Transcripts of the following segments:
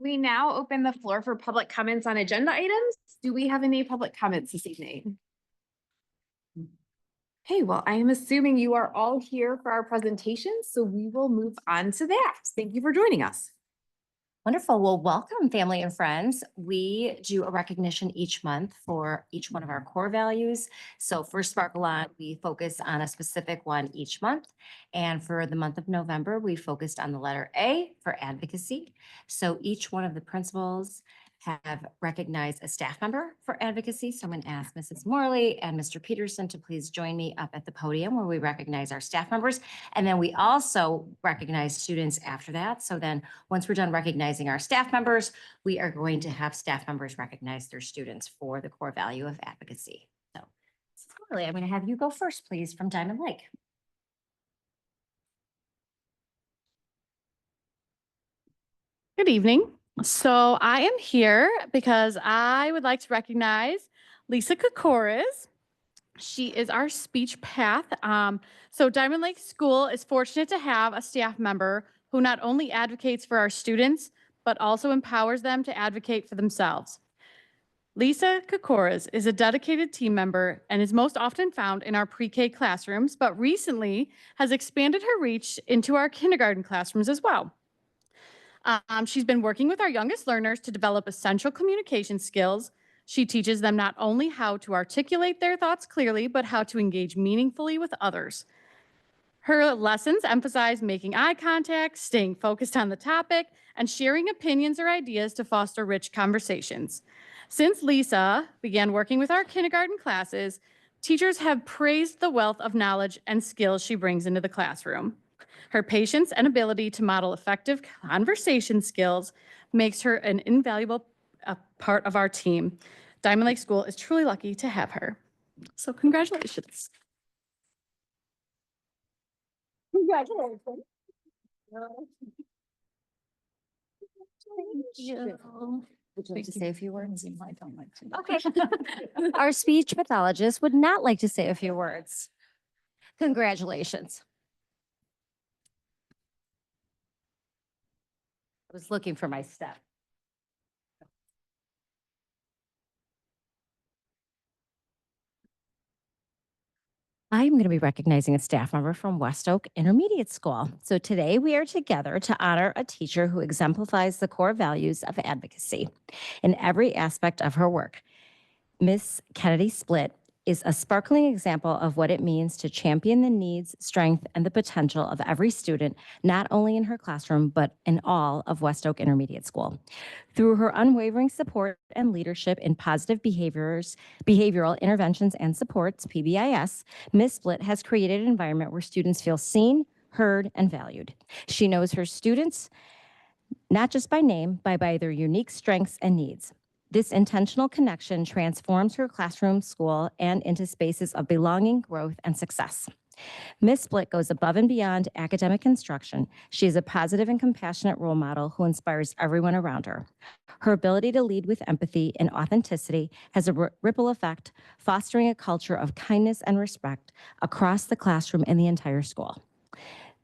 We now open the floor for public comments on agenda items. Do we have any public comments this evening? Okay, well, I am assuming you are all here for our presentation, so we will move on to that. Thank you for joining us. Wonderful. Well, welcome, family and friends. We do a recognition each month for each one of our core values. So for Sparkle On, we focus on a specific one each month. And for the month of November, we focused on the letter A for advocacy. So each one of the principals have recognized a staff member for advocacy. So I'm going to ask Mrs. Morley and Mr. Peterson to please join me up at the podium where we recognize our staff members. And then we also recognize students after that. So then once we're done recognizing our staff members, we are going to have staff members recognize their students for the core value of advocacy. So, Mrs. Morley, I'm going to have you go first, please, from Diamond Lake. Good evening. So I am here because I would like to recognize Lisa Kokoris. She is our speech path. So Diamond Lake School is fortunate to have a staff member who not only advocates for our students, but also empowers them to advocate for themselves. Lisa Kokoris is a dedicated team member and is most often found in our pre-K classrooms, but recently has expanded her reach into our kindergarten classrooms as well. She's been working with our youngest learners to develop essential communication skills. She teaches them not only how to articulate their thoughts clearly, but how to engage meaningfully with others. Her lessons emphasize making eye contact, staying focused on the topic, and sharing opinions or ideas to foster rich conversations. Since Lisa began working with our kindergarten classes, teachers have praised the wealth of knowledge and skills she brings into the classroom. Her patience and ability to model effective conversation skills makes her an invaluable part of our team. Diamond Lake School is truly lucky to have her. So congratulations. Congratulations. Thank you. Would you like to say a few words? I don't like to. Okay. Our speech pathologist would not like to say a few words. Congratulations. I was looking for my step. I'm going to be recognizing a staff member from West Oak Intermediate School. So today we are together to honor a teacher who exemplifies the core values of advocacy in every aspect of her work. Miss Kennedy Splitt is a sparkling example of what it means to champion the needs, strength, and the potential of every student, not only in her classroom, but in all of West Oak Intermediate School. Through her unwavering support and leadership in positive behavioral interventions and supports, PBIS, Ms. Splitt has created an environment where students feel seen, heard, and valued. She knows her students not just by name, but by their unique strengths and needs. This intentional connection transforms her classroom, school, and into spaces of belonging, growth, and success. Ms. Splitt goes above and beyond academic instruction. She is a positive and compassionate role model who inspires everyone around her. Her ability to lead with empathy and authenticity has a ripple effect, fostering a culture of kindness and respect across the classroom and the entire school.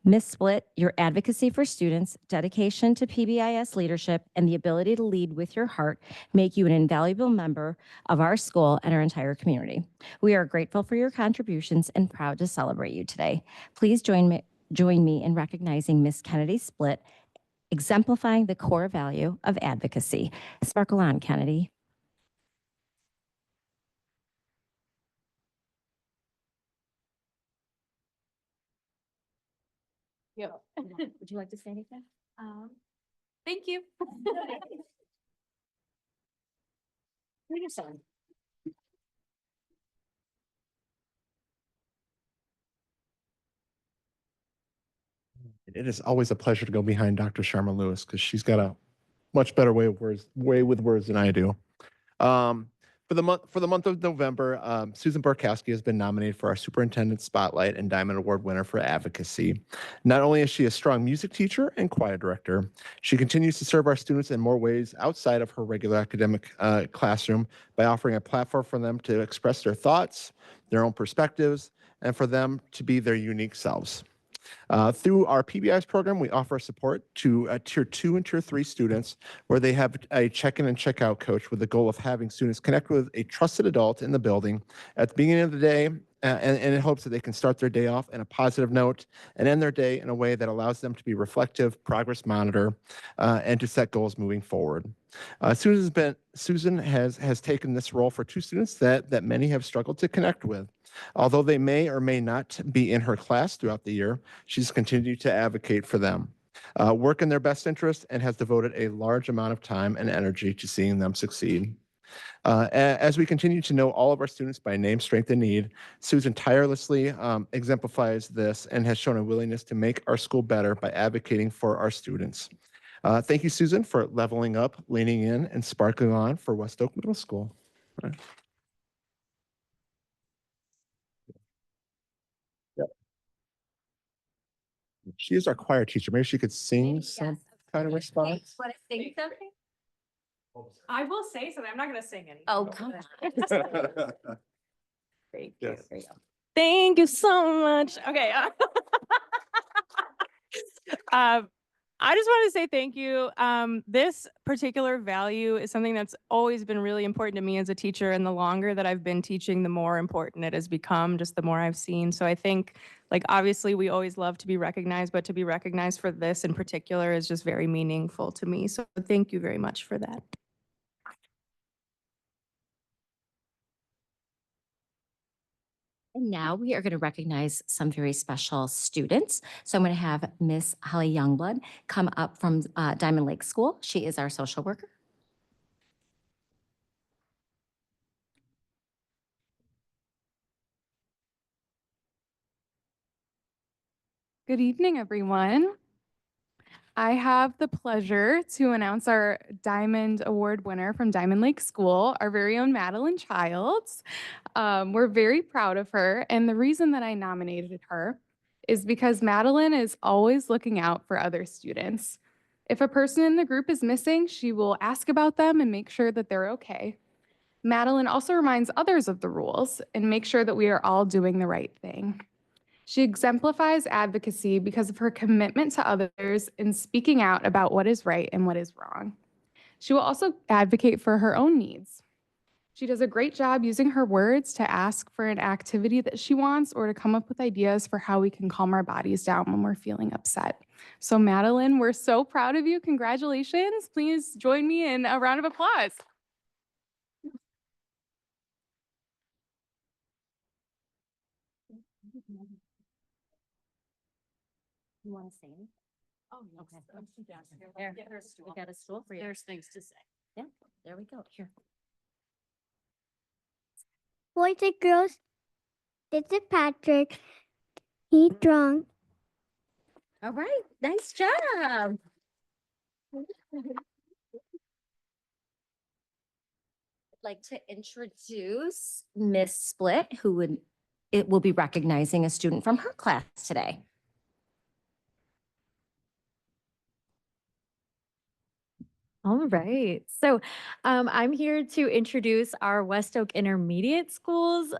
Ms. Splitt, your advocacy for students, dedication to PBIS leadership, and the ability to lead with your heart make you an invaluable member of our school and our entire community. We are grateful for your contributions and proud to celebrate you today. Please join me in recognizing Ms. Kennedy Splitt, exemplifying the core value of advocacy. Sparkle on, Kennedy. Yeah. Would you like to say anything? Thank you. It is always a pleasure to go behind Dr. Sharma Lewis because she's got a much better way with words than I do. For the month of November, Susan Barkowski has been nominated for our Superintendent Spotlight and Diamond Award winner for advocacy. Not only is she a strong music teacher and choir director, she continues to serve our students in more ways outside of her regular academic classroom by offering a platform for them to express their thoughts, their own perspectives, and for them to be their unique selves. Through our PBIs program, we offer support to Tier 2 and Tier 3 students where they have a check-in and check-out coach with the goal of having students connect with a trusted adult in the building at the beginning of the day and in hopes that they can start their day off in a positive note and end their day in a way that allows them to be reflective, progress monitor, and to set goals moving forward. Susan has taken this role for two students that many have struggled to connect with. Although they may or may not be in her class throughout the year, she's continued to advocate for them, work in their best interest, and has devoted a large amount of time and energy to seeing them succeed. As we continue to know all of our students by name, strength, and need, Susan tirelessly exemplifies this and has shown a willingness to make our school better by advocating for our students. Thank you, Susan, for leveling up, leaning in, and sparkling on for West Oak Middle School. Yep. She is our choir teacher. Maybe she could sing some kind of response. Want to sing something? I will say something. I'm not going to sing anything. Oh, come on. Thank Yes. you. Thank you so much. Okay. I just want to say thank you. This particular value is something that's always been really important to me as a teacher. And the longer that I've been teaching, the more important it has become, just the more I've seen. So I think, like, obviously we always love to be recognized, but to be recognized for this in particular is just very meaningful to me. So thank you very much for that. And now we are going to recognize some very special students. So I'm going to have Miss Holly Youngblood come up from Diamond Lake School. She is our social worker. Good evening, everyone. I have the pleasure to announce our Diamond Award winner from Diamond Lake School, our very own Madeline Childs. We're very proud of her, and the reason that I nominated her is because Madeline is always looking out for other students. If a person in the group is missing, she will ask about them and make sure that they're okay. Madeline also reminds others of the rules and makes sure that we are all doing the right thing. She exemplifies advocacy because of her commitment to others and speaking out about what is right and what is wrong. She will also advocate for her own needs. She does a great job using her words to ask for an activity that she wants or to come up with ideas for how we can calm our bodies down when we're feeling upset. So Madeline, we're so proud of you. Congratulations. Please join me in a round of applause. You want to sing? Oh, Okay. There. We got a stool for you. There's things to say. Yeah, there we go. Here. Boys and girls, this is Patrick. He's drunk. All right. Nice job. I'd like to introduce Miss Split, who will be recognizing a student from her class today. All right. So I'm here to introduce our West Oak Intermediate School's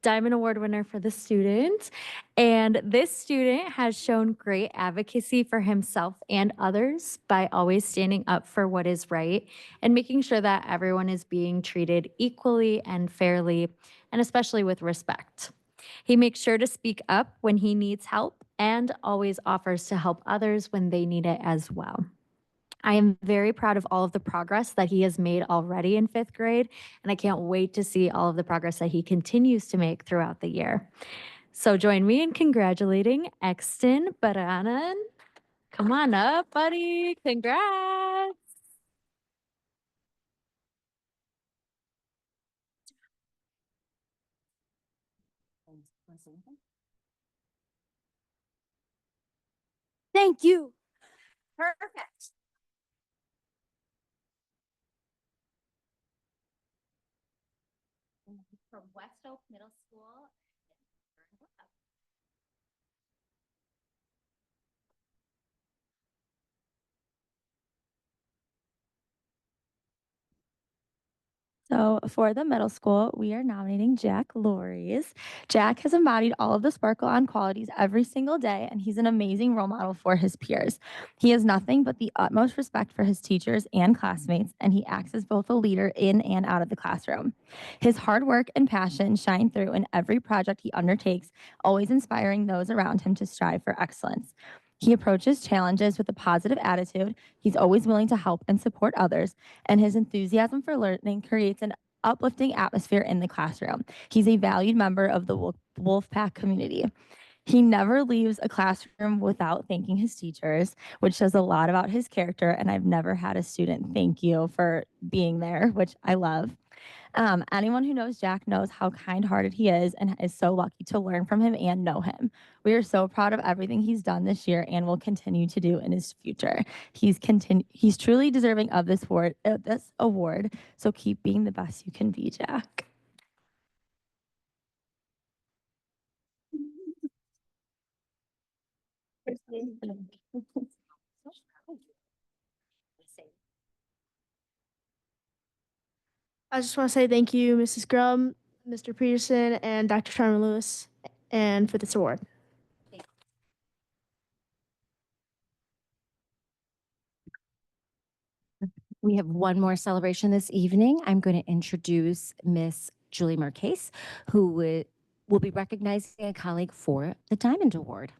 Diamond Award winner for the student. And this student has shown great advocacy for himself and others by always standing up for what is right and making sure that everyone is being treated equally and fairly, and especially with respect. He makes sure to speak up when he needs help and always offers to help others when they need it as well. I am very proud of all of the progress that he has made already in 5th grade, and I can't wait to see all of the progress that he continues to make throughout the year. So join me in congratulating Exton Baranan. Come on up, buddy. Congrats. Thank you. Perfect. From West Oak Middle School. So for the middle school, we are nominating Jack Lories. Jack has embodied all of the Sparkle On qualities every single day, and he's an amazing role model for his peers. He has nothing but the utmost respect for his teachers and classmates, and he acts as both a leader in and out of the classroom. His hard work and passion shine through in every project he undertakes, always inspiring those around him to strive for excellence. He approaches challenges with a positive attitude. He's always willing to help and support others, and his enthusiasm for learning creates an uplifting atmosphere in the classroom. He's a valued member of the Wolfpack community. He never leaves a classroom without thanking his teachers, which says a lot about his character. And I've never had a student thank you for being there, which I love. Anyone who knows Jack knows how kind-hearted he is and is so lucky to learn from him and know him. We are so proud of everything he's done this year and will continue to do in his future. He's truly deserving of this award. So keep being the best you can be, Jack. I just want to say thank you, Mrs. Grum, Mr. Peterson, and Dr. Sharma Lewis, and for this award. We have one more celebration this evening. I'm going to introduce Miss Julie Marquez, who will be recognizing a colleague for the Diamond Award.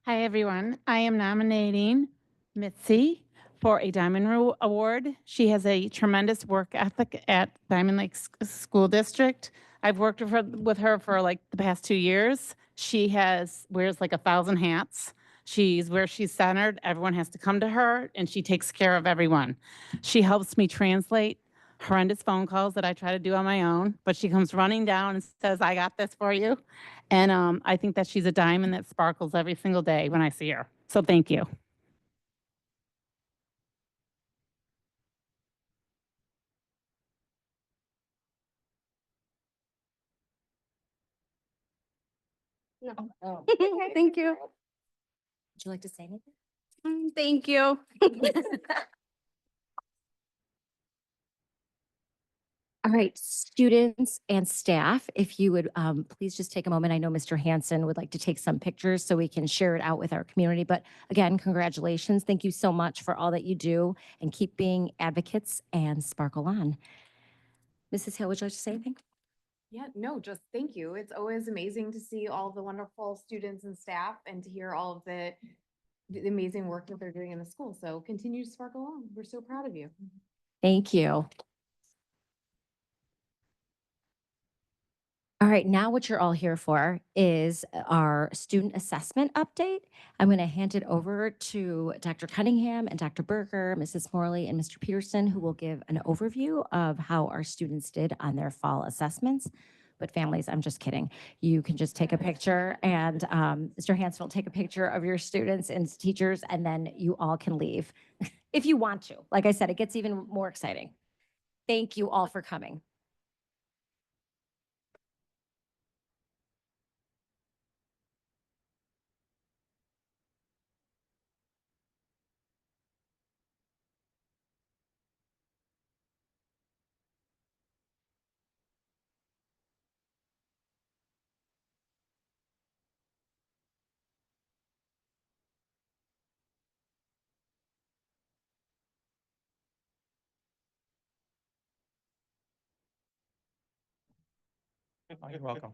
Hi, everyone. I am nominating Mitzi for a Diamond Award. She has a tremendous work ethic at Diamond Lake School District. I've worked with her for like the past 2 years. She wears like 1,000 hats. She's where she's centered. Everyone has to come to her, and she takes care of everyone. She helps me translate horrendous phone calls that I try to do on my own, but she comes running down and says, I got this for you. And I think that she's a diamond that sparkles every single day when I see her. So thank you. No. Oh. Thank you. Would you like to say anything? Thank you. All right, students and staff, if you would please just take a moment. I know Mr. Hansen would like to take some pictures so we can share it out with our community. But again, congratulations. Thank you so much for all that you do and keep being advocates and sparkle on. Mrs. Hill, would you like to say anything? Yeah, no, just thank you. It's always amazing to see all the wonderful students and staff and to hear all of the amazing work that they're doing in the school. So continue to sparkle on. We're so proud of you. Thank you. All right, now what you're all here for is our student assessment update. I'm going to hand it over to Dr. Cunningham and Dr. Berger, Mrs. Morley, and Mr. Peterson, who will give an overview of how our students did on their fall assessments. But families, I'm just kidding. You can just take a picture and Mr. Hansen will take a picture of your students and teachers, and then you all can leave if you want to. Like I said, it gets even more exciting. Thank you all for coming. You're welcome.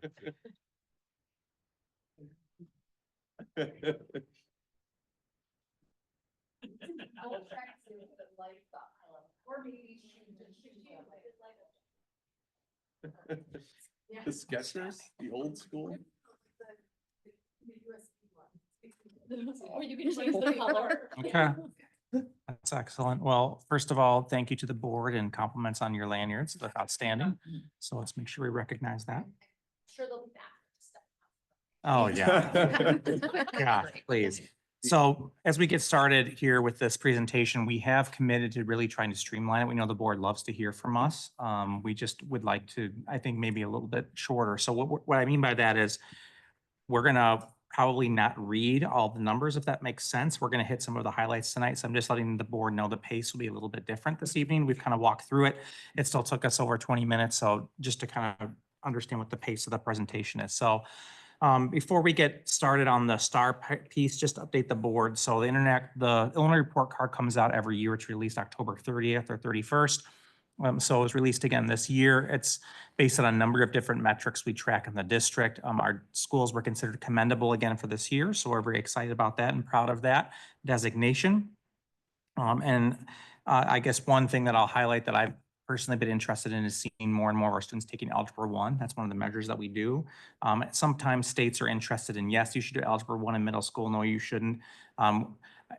The Skechers, the old school. Okay. That's excellent. Well, first of all, thank you to the board and compliments on your lanyards. That's outstanding. So let's make sure we recognize that. Sure they'll be back. Oh, yeah. Yeah, please. So as we get started here with this presentation, we have committed to really trying to streamline it. We know the board loves to hear from us. We just would like to, I think, maybe a little bit shorter. So what I mean by that is we're going to probably not read all the numbers, if that makes sense. We're going to hit some of the highlights tonight. So I'm just letting the board know the pace will be a little bit different this evening. We've kind of walked through it. It still took us over 20 minutes. So just to kind of understand what the pace of the presentation is. So before we get started on the STAR piece, just to update the board. So the Illinois report card comes out every year. It's released October 30th or 31st. So it was released again this year. It's based on a number of different metrics we track in the district. Our schools were considered commendable again for this year. So we're very excited about that and proud of that designation. I guess one thing that I'll highlight that I've personally been interested in is seeing more and more of our students taking Algebra 1. That's one of the measures that we do. Sometimes states are interested in, yes, you should do Algebra 1 in middle school. No, you shouldn't.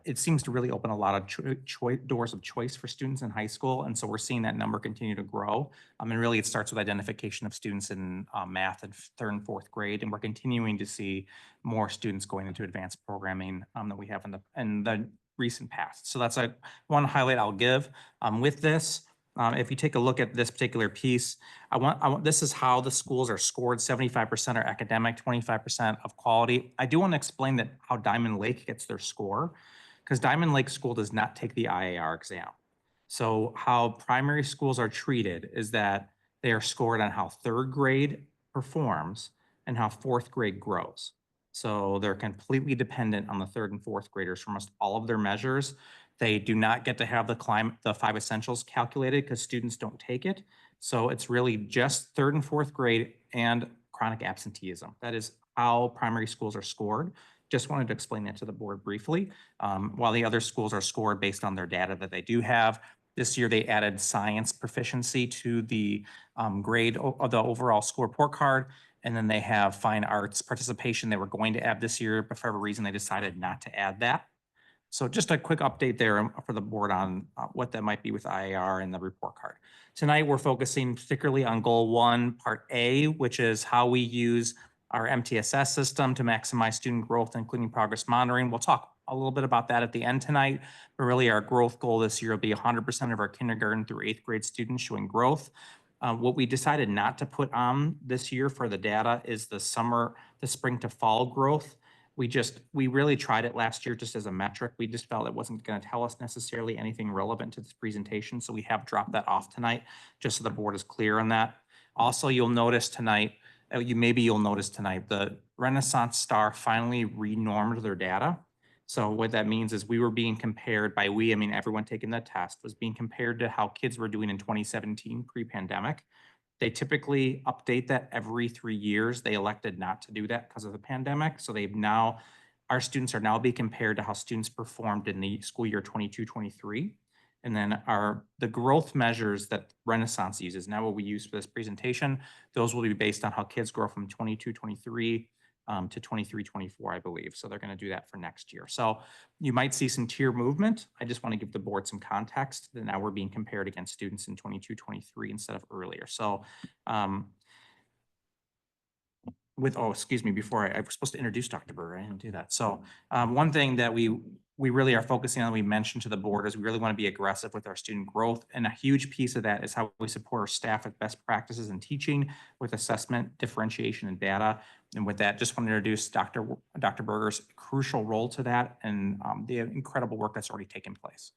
It seems to really open a lot of doors of choice for students in high school. And so we're seeing that number continue to grow. And really it starts with identification of students in math in 3rd and 4th grade. And we're continuing to see more students going into advanced programming that we have in the recent past. So that's one highlight I'll give with this. If you take a look at this particular piece, this is how the schools are scored. 75% are academic, 25% of quality. I do want to explain that how Diamond Lake gets their score, because Diamond Lake School does not take the IAR exam. So how primary schools are treated is that they are scored on how 3rd grade performs and how 4th grade grows. So they're completely dependent on the 3rd and 4th graders for almost all of their measures. They do not get to have the 5 essentials calculated because students don't take it. So it's really just 3rd and 4th grade and chronic absenteeism. That is how primary schools are scored. Just wanted to explain that to the board briefly. While the other schools are scored based on their data that they do have. This year they added science proficiency to the grade of the overall school report card. And then they have fine arts participation they were going to add this year, but for whatever reason they decided not to add that. So just a quick update there for the board on what that might be with IAR and the report card. Tonight, we're focusing particularly on goal 1, part A, which is how we use our MTSS system to maximize student growth, including progress monitoring. We'll talk a little bit about that at the end tonight, but really our growth goal this year will be 100% of our kindergarten through 8th grade students showing growth. What we decided not to put on this year for the data is the spring to fall growth. We really tried it last year just as a metric. We just felt it wasn't going to tell us necessarily anything relevant to this presentation. So we have dropped that off tonight, just so the board is clear on that. Also, you'll notice tonight, the Renaissance Star finally renormed their data. So what that means is we were being compared by I mean, everyone taking the test was being compared to how kids were doing in 2017 pre-pandemic. They typically update that every 3 years. They elected not to do that because of the pandemic. So our students are now being compared to how students performed in the school year 22-23. And then the growth measures that Renaissance uses, now what we use for this presentation, those will be based on how kids grow from 22-23 to 23-24, I believe. So they're going to do that for next year. So you might see some tier movement. I just want to give the board some context that now we're being compared against students in 22-23 instead of earlier. So excuse me, before I was supposed to introduce Dr. Berger, I didn't do that. So one thing that we really are focusing on, we mentioned to the board, is we really want to be aggressive with our student growth. And a huge piece of that is how we support our staff with best practices in teaching, with assessment, differentiation, and data. And with that, just want to introduce Dr. Berger's crucial role to that and the incredible work that's already taken place.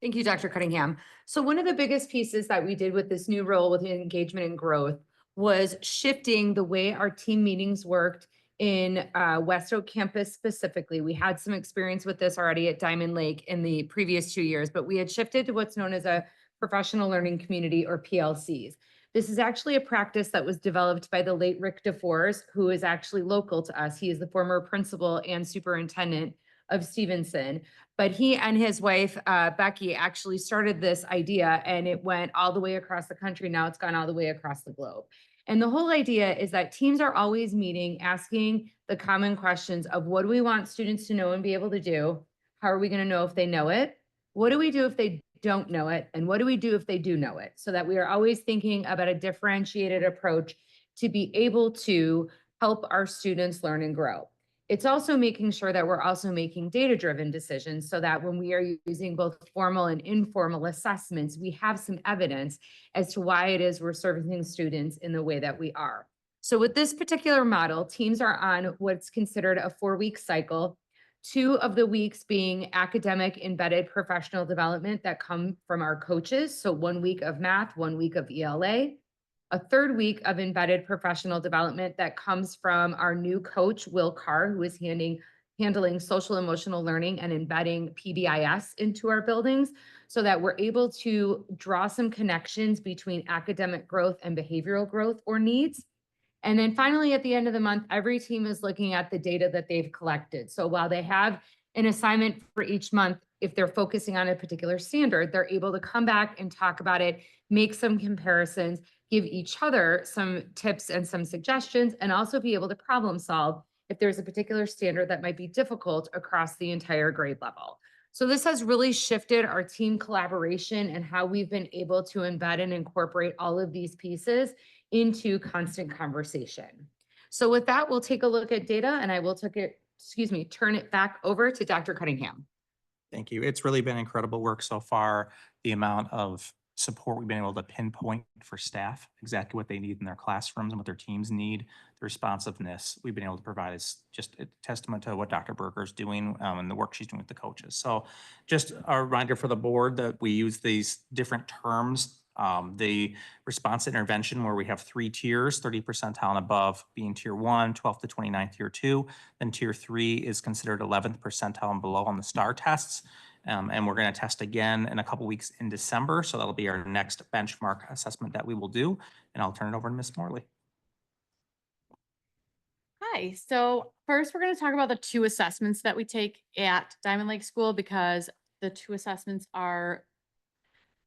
Thank you, Dr. Cunningham. So one of the biggest pieces that we did with this new role with engagement and growth was shifting the way our team meetings worked in West Oak campus specifically. We had some experience with this already at Diamond Lake in the previous 2 years, but we had shifted to what's known as a professional learning community, or PLCs. This is actually a practice that was developed by the late Rick DeForest, who is actually local to us. He is the former principal and superintendent of Stevenson, but he and his wife, Becky, actually started this idea, and it went all the way across the country. Now it's gone all the way across the globe. And the whole idea is that teams are always meeting, asking the common questions of what do we want students to know and be able to do? How are we going to know if they know it? What do we do if they don't know it? And what do we do if they do know it? So that we are always thinking about a differentiated approach to be able to help our students learn and grow. It's also making sure that we're also making data-driven decisions so that when we are using both formal and informal assessments, we have some evidence as to why it is we're servicing students in the way that we are. So with this particular model, teams are on what's considered a 4-week cycle. 2 of the weeks being academic embedded professional development that come from our coaches. So 1 week of math, 1 week of ELA. A 3rd week of embedded professional development that comes from our new coach, Will Carr, who is handling social emotional learning and embedding PBIS into our buildings so that we're able to draw some connections between academic growth and behavioral growth or needs. And then finally, at the end of the month, every team is looking at the data that they've collected. So while they have an assignment for each month, if they're focusing on a particular standard, they're able to come back and talk about it, make some comparisons, give each other some tips and some suggestions, and also be able to problem solve if there's a particular standard that might be difficult across the entire grade level. So this has really shifted our team collaboration and how we've been able to embed and incorporate all of these pieces into constant conversation. So with that, we'll take a look at data and I will turn it back over to Dr. Cunningham. Thank you. It's really been incredible work so far. The amount of support we've been able to pinpoint for staff, exactly what they need in their classrooms and what their teams need. The responsiveness we've been able to provide is just a testament to what Dr. Berger is doing and the work she's doing with the coaches. So just a reminder for the board that we use these different terms. The response intervention, where we have 3 tiers, 30 percentile and above being tier 1, 12th to 29th tier 2. Then tier 3 is considered 11th percentile and below on the STAR tests. And we're going to test again in a couple weeks in December. So that'll be our next benchmark assessment that we will do. And I'll turn it over to Ms. Morley. Hi, so first we're going to talk about the 2 assessments that we take at Diamond Lake School, because the 2 assessments are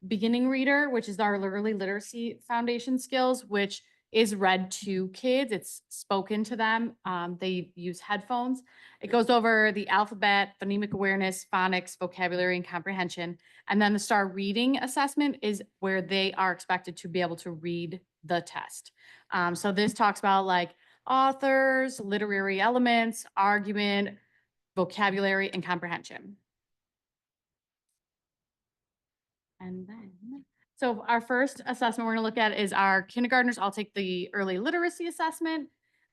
beginning reader, which is our early literacy foundation skills, which is read to kids. It's spoken to them. They use headphones. It goes over the alphabet, phonemic awareness, phonics, vocabulary, and comprehension. And then the STAR reading assessment is where they are expected to be able to read the test. So this talks about like authors, literary elements, argument, vocabulary, and comprehension. And then, so our first assessment we're going to look at is our kindergartners. I'll take the early literacy assessment.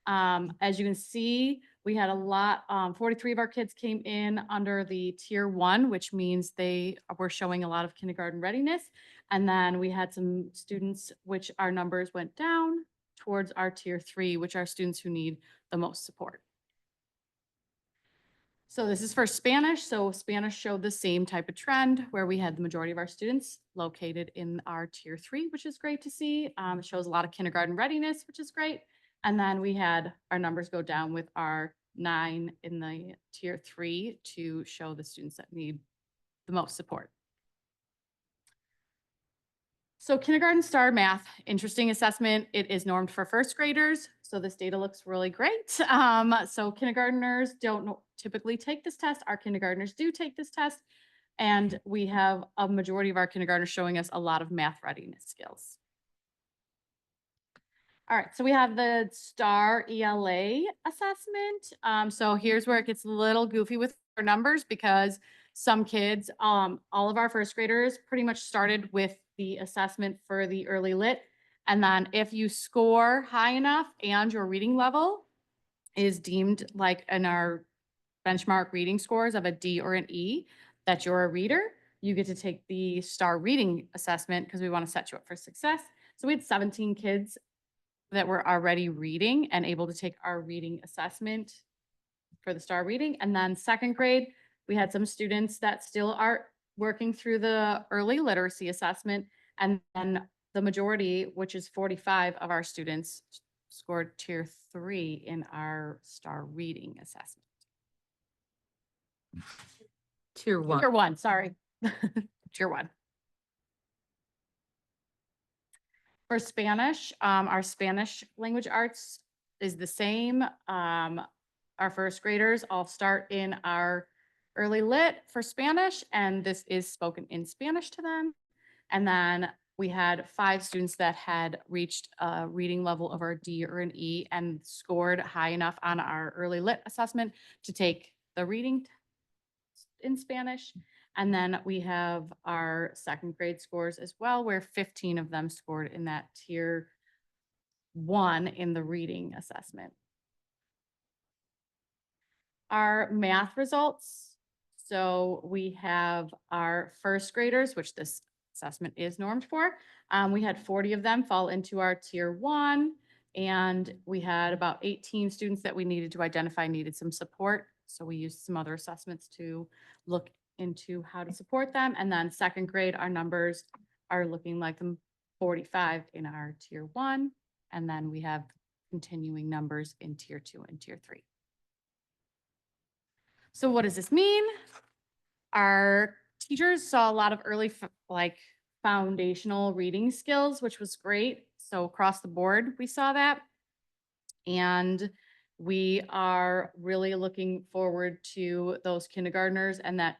As you can see, we had a lot, 43 of our kids came in under the tier 1, which means they were showing a lot of kindergarten readiness. And then we had some students, which our numbers went down towards our tier 3, which are students who need the most support. So this is for Spanish. So Spanish showed the same type of trend where we had the majority of our students located in our tier 3, which is great to see. It shows a lot of kindergarten readiness, which is great. And then we had our numbers go down with our 9 in the tier 3 to show the students that need the most support. So kindergarten STAR math, interesting assessment. It is normed for first graders. So this data looks really great. So kindergartners don't typically take this test. Our kindergartners do take this test. And we have a majority of our kindergartners showing us a lot of math readiness skills. All right, so we have the STAR ELA assessment. So here's where it gets a little goofy with our numbers, because some kids, all of our first graders pretty much started with the assessment for the early lit. And then if you score high enough and your reading level is deemed like in our benchmark reading scores of a D or an E, that you're a reader, you get to take the STAR reading assessment because we want to set you up for success. So we had 17 kids that were already reading and able to take our reading assessment for the STAR reading. And then 2nd grade, we had some students that still are working through the early literacy assessment. And then the majority, which is 45 of our students, scored tier 3 in our STAR reading assessment. Tier 1. Tier 1, sorry. Tier 1. For Spanish, our Spanish language arts is the same. Our first graders all start in our early lit for Spanish, and this is spoken in Spanish to them. And then we had 5 students that had reached a reading level of our D or an E and scored high enough on our early lit assessment to take the reading in Spanish. And then we have our 2nd grade scores as well, where 15 of them scored in that tier 1 in the reading assessment. Our math results. So we have our first graders, which this assessment is normed for. We had 40 of them fall into our tier 1, and we had about 18 students that we needed to identify needed some support. So we used some other assessments to look into how to support them. And then second grade, our numbers are looking like 45 in our tier 1. And then we have continuing numbers in tier 2 and tier 3. So what does this mean? Our teachers saw a lot of early foundational reading skills, which was great. So across the board, we saw that. And we are really looking forward to those kindergartners and that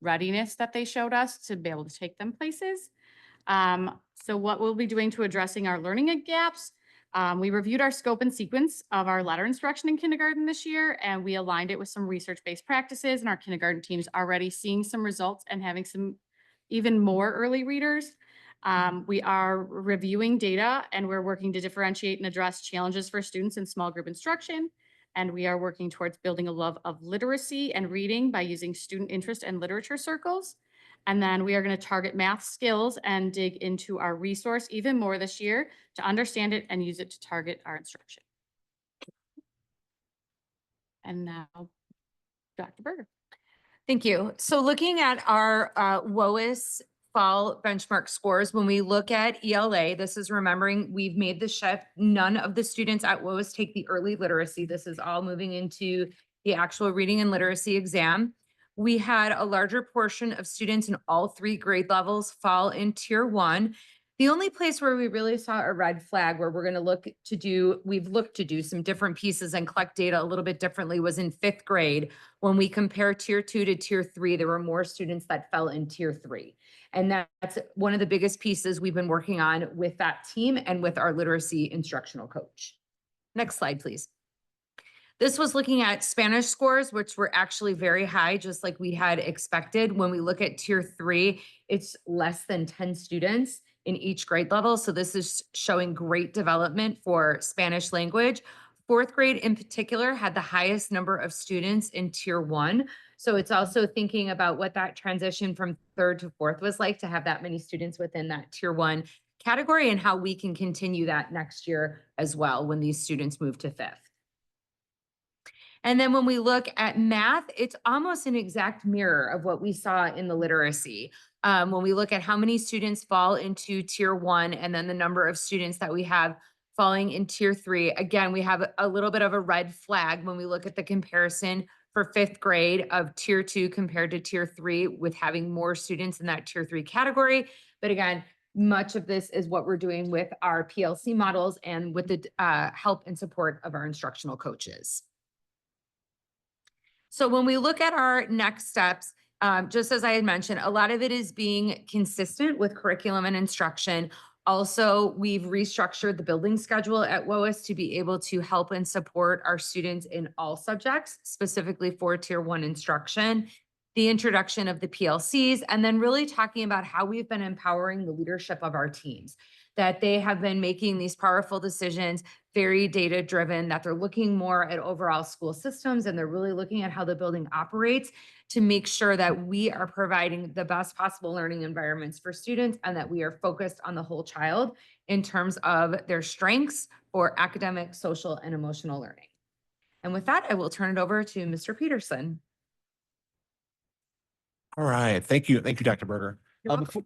readiness that they showed us to be able to take them places. So what we'll be doing to addressing our learning gaps, we reviewed our scope and sequence of our letter instruction in kindergarten this year, and we aligned it with some research-based practices, and our kindergarten team's already seeing some results and having some even more early readers. We are reviewing data, and we're working to differentiate and address challenges for students in small group instruction. And we are working towards building a love of literacy and reading by using student interest and literature circles. And then we are going to target math skills and dig into our resource even more this year to understand it and use it to target our instruction. And now, Dr. Berger. Thank you. So looking at our WOIS fall benchmark scores, when we look at ELA, this is remembering we've made the shift. None of the students at WOIS take the early literacy. This is all moving into the actual reading and literacy exam. We had a larger portion of students in all 3 grade levels fall in tier 1. The only place where we really saw a red flag where we're going to we've looked to do some different pieces and collect data a little bit differently was in 5th grade. When we compare tier 2 to tier 3, there were more students that fell in tier 3. And that's one of the biggest pieces we've been working on with that team and with our literacy instructional coach. Next slide, please. This was looking at Spanish scores, which were actually very high, just like we had expected. When we look at tier 3, it's less than 10 students in each grade level. So this is showing great development for Spanish language. 4th grade in particular had the highest number of students in tier 1. So it's also thinking about what that transition from 3rd to 4th was like to have that many students within that tier 1 category and how we can continue that next year as well when these students move to 5th. And then when we look at math, it's almost an exact mirror of what we saw in the literacy. When we look at how many students fall into tier 1 and then the number of students that we have falling in tier 3, again, we have a little bit of a red flag when we look at the comparison for 5th grade of tier 2 compared to tier 3 with having more students in that tier 3 category. But again, much of this is what we're doing with our PLC models and with the help and support of our instructional coaches. So when we look at our next steps, just as I had mentioned, a lot of it is being consistent with curriculum and instruction. Also, we've restructured the building schedule at WOIS to be able to help and support our students in all subjects, specifically for tier 1 instruction, the introduction of the PLCs, and then really talking about how we've been empowering the leadership of our teams, that they have been making these powerful decisions, very data driven, that they're looking more at overall school systems and they're really looking at how the building operates to make sure that we are providing the best possible learning environments for students and that we are focused on the whole child in terms of their strengths for academic, social, and emotional learning. And with that, I will turn it over to Mr. Peterson. All right. Thank you. Thank you, Dr. Berger.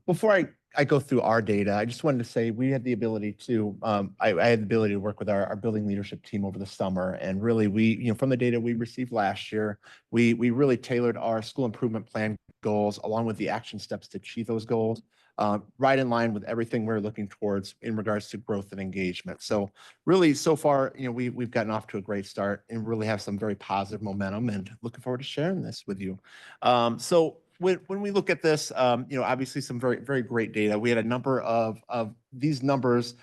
Before I go through our data, I just wanted to say we had the ability to, I had the ability to work with our building leadership team over the summer. And really we, from the data we received last year, we really tailored our school improvement plan goals along with the action steps to achieve those goals, right in line with everything we're looking towards in regards to growth and engagement. So really so far, we've gotten off to a great start and really have some very positive momentum and looking forward to sharing this with you. So when we look at this, obviously some very, very great data. We had a number of these numbers,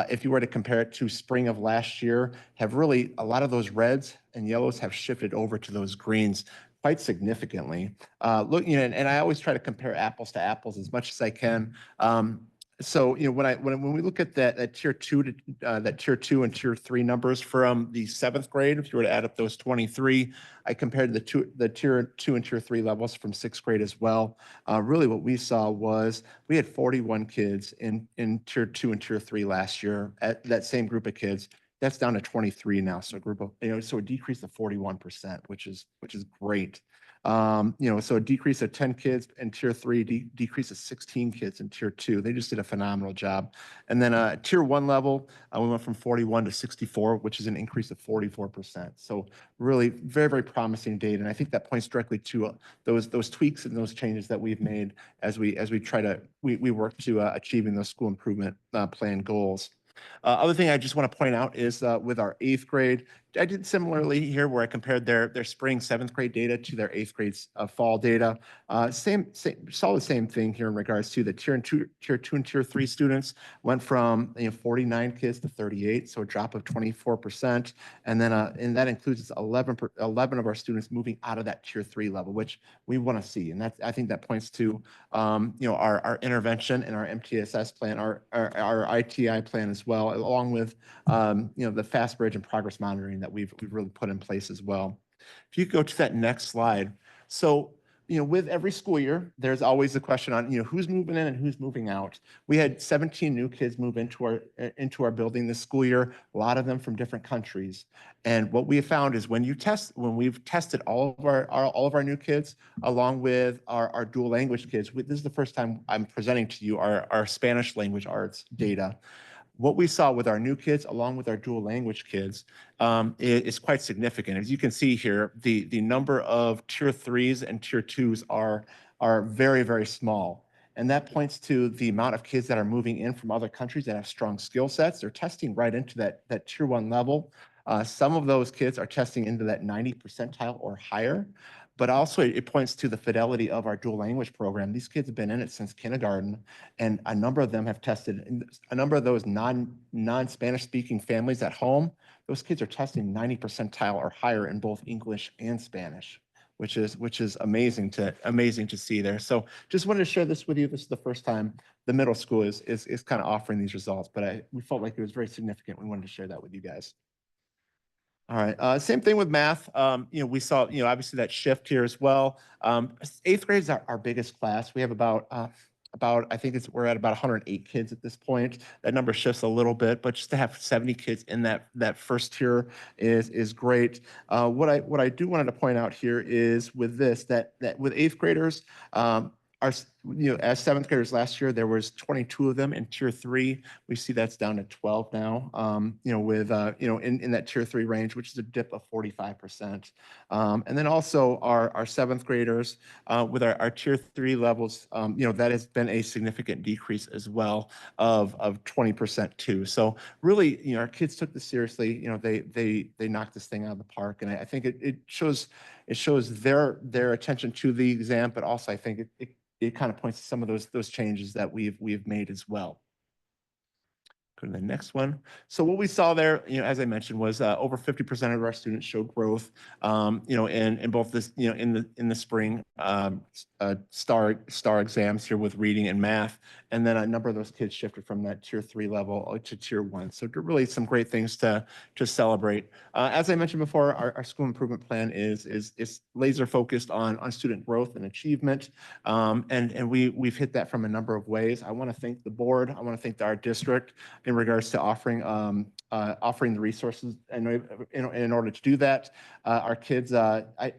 if you were to compare it to spring of last year, have really, a lot of those reds and yellows have shifted over to those greens quite significantly. And I always try to compare apples to apples as much as I can. So, when we look at that tier two and tier three numbers from the seventh grade, if you were to add up those 23, I compared the tier two and tier three levels from sixth grade as well. Really what we saw was we had 41 kids in tier two and tier three last year at that same group of kids. That's down to 23 now. So so a decrease of 41%, which is great. So a decrease of 10 kids in tier three, decrease of 16 kids in tier two. They just did a phenomenal job. And then tier one level, we went from 41 to 64, which is an increase of 44%. So really very, very promising data. And I think that points directly to those tweaks and those changes that we've made as we work to achieving those school improvement plan goals. Other thing I just want to point out is with our eighth grade, I did similarly here where I compared their spring seventh grade data to their eighth grade fall data. Saw the same thing here in regards to the tier two and tier three students went from 49 kids to 38, so a drop of 24%. And then and that includes 11 of our students moving out of that tier three level, which we want to see. And I think that points to our intervention and our MTSS plan, our ITI plan as well, along with the fast bridge and progress monitoring that we've really put in place as well. If you go to that next slide. So, with every school year, there's always a question on, who's moving in and who's moving out. We had 17 new kids move into our building this school year, a lot of them from different countries. And what we have found is when we've tested all of our new kids, along with our dual language kids, this is the first time I'm presenting to you our Spanish language arts data. What we saw with our new kids, along with our dual language kids, is quite significant. As you can see here, the number of tier threes and tier twos are very, very small. And that points to the amount of kids that are moving in from other countries that have strong skill sets. They're testing right into that tier one level. Some of those kids are testing into that 90 percentile or higher. But also it points to the fidelity of our dual language program. These kids have been in it since kindergarten, and a number of them have tested. A number of those non-Spanish speaking families at home, those kids are testing 90 percentile or higher in both English and Spanish, which is amazing to see there. So just wanted to share this with you. This is the first time the middle school is kind of offering these results, but we felt like it was very significant. We wanted to share that with you guys. All right. Same thing with math. We saw, obviously that shift here as well. Eighth grade is our biggest class. We have about I think we're at about 108 kids at this point. That number shifts a little bit, but just to have 70 kids in that first tier is great. What I do wanted to point out here is with this, that with eighth graders, as seventh graders last year, there was 22 of them in tier three. We see that's down to 12 now, in that tier three range, which is a dip of 45%. And then also our seventh graders with our tier three levels, that has been a significant decrease as well of 20% too. So really, our kids took this seriously. They knocked this thing out of the park, and I think it shows their attention to the exam, but also I think it kind of points to some of those changes that we've made as well. Go to the next one. So what we saw there, as I mentioned, was over 50% of our students showed growth, in both this, in the spring STAR exams here with reading and math, and then a number of those kids shifted from that tier three level to tier one. So really some great things to celebrate. As I mentioned before, our school improvement plan is laser focused on student growth and achievement, and we've hit that from a number of ways. I want to thank the board. I want to thank our district in regards to offering the resources in order to do that. Our kids, I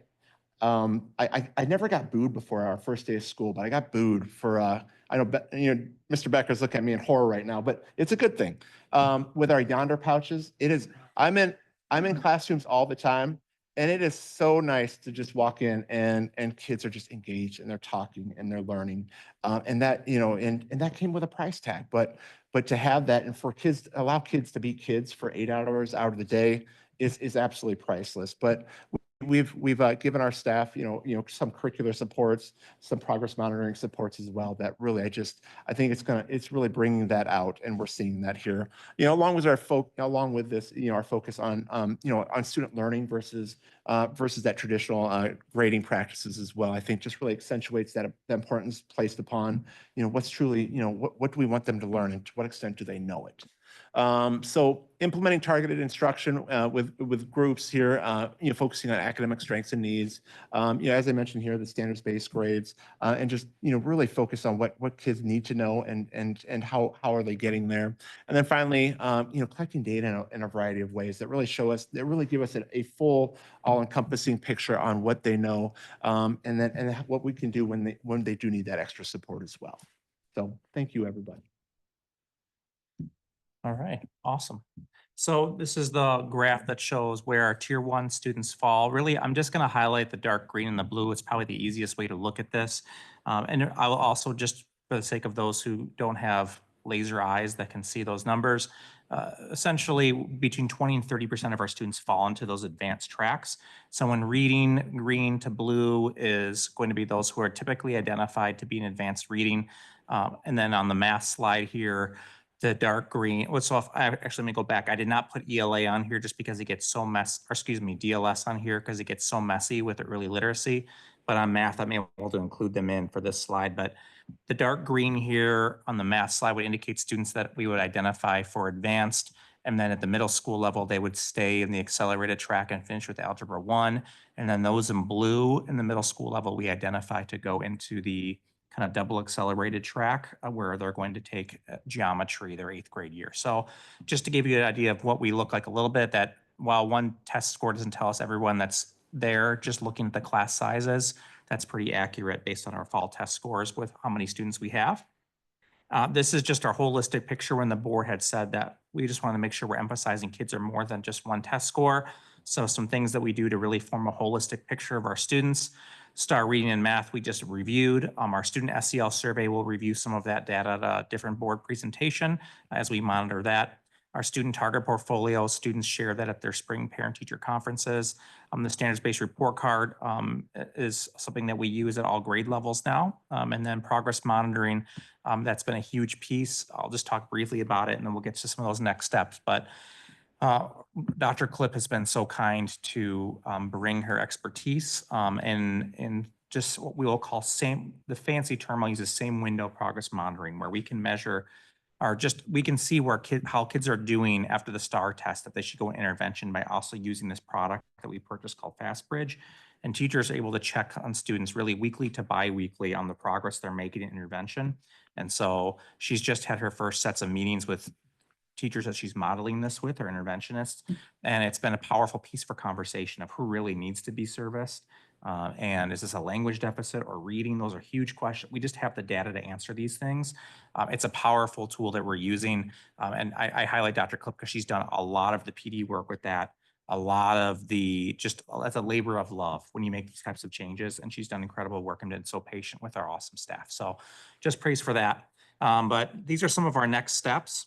never got booed before our first day of school, but I got booed for I know Mr. Becker's looking at me in horror right now, but it's a good thing. With our Yonder pouches, I'm in classrooms all the time, and it is so nice to just walk in and kids are just engaged and they're talking and they're learning, and that and that came with a price tag, but to have that and for kids, allow kids to be kids for 8 hours out of the day is absolutely priceless. But we've given our staff, some curricular supports, some progress monitoring supports as well. That really, I think it's really bringing that out, and we're seeing that here. Along with along with this, our focus on, on student learning versus that traditional grading practices as well. I think just really accentuates that the importance placed upon, what's truly, what do we want them to learn, and to what extent do they know it. So implementing targeted instruction with groups here, focusing on academic strengths and needs. As I mentioned here, the standards-based grades, and just really focus on what kids need to know, and how are they getting there. And then finally, collecting data in a variety of ways that really give us a full, all-encompassing picture on what they know, and what we can do when they do need that extra support as well. So thank you, everybody. All right, awesome. So this is the graph that shows where our tier 1 students fall. Really, I'm just going to highlight the dark green and the blue. It's probably the easiest way to look at this. And I will also, just for the sake of those who don't have laser eyes that can see those numbers, essentially between 20 and 30% of our students fall into those advanced tracks. So when reading, green to blue is going to be those who are typically identified to be in advanced reading. And then on the math slide here, the dark green, actually, let me go back. I did not put ELA on here just because it gets so DLS on here because it gets so messy with early literacy. But on math, I'm able to include them in for this slide. But the dark green here on the math slide would indicate students that we would identify for advanced. And then at the middle school level, they would stay in the accelerated track and finish with Algebra 1. And then those in blue in the middle school level, we identify to go into the kind of double accelerated track where they're going to take geometry their 8th grade year. So just to give you an idea of what we look like a little bit, that while one test score doesn't tell us everyone that's there, just looking at the class sizes, that's pretty accurate based on our fall test scores with how many students we have. This is just our holistic picture when the board had said that we just want to make sure we're emphasizing kids are more than just one test score. So some things that we do to really form a holistic picture of our students. STAR reading and math we just reviewed. Our student SEL survey will review some of that data at a different board presentation as we monitor that. Our student target portfolio, students share that at their spring parent-teacher conferences. The standards-based report card is something that we use at all grade levels now. And then progress monitoring, that's been a huge piece. I'll just talk briefly about it and then we'll get to some of those next steps. But Dr. Clip has been so kind to bring her expertise and just what we will call the fancy term I'll use is same window progress monitoring, where we can measure we can see how kids are doing after the STAR test, if they should go in intervention by also using this product that we purchased called FastBridge. And teachers are able to check on students really weekly to bi-weekly on the progress they're making in intervention. And so she's just had her first sets of meetings with teachers that she's modeling this with, or interventionists. And it's been a powerful piece for conversation of who really needs to be serviced. And is this a language deficit or reading? Those are huge questions. We just have the data to answer these things. It's a powerful tool that we're using. And I highlight Dr. Clip because she's done a lot of the PD work with that. A lot of that's a labor of love when you make these types of changes. And she's done incredible work and been so patient with our awesome staff. So just praise for that. But these are some of our next steps.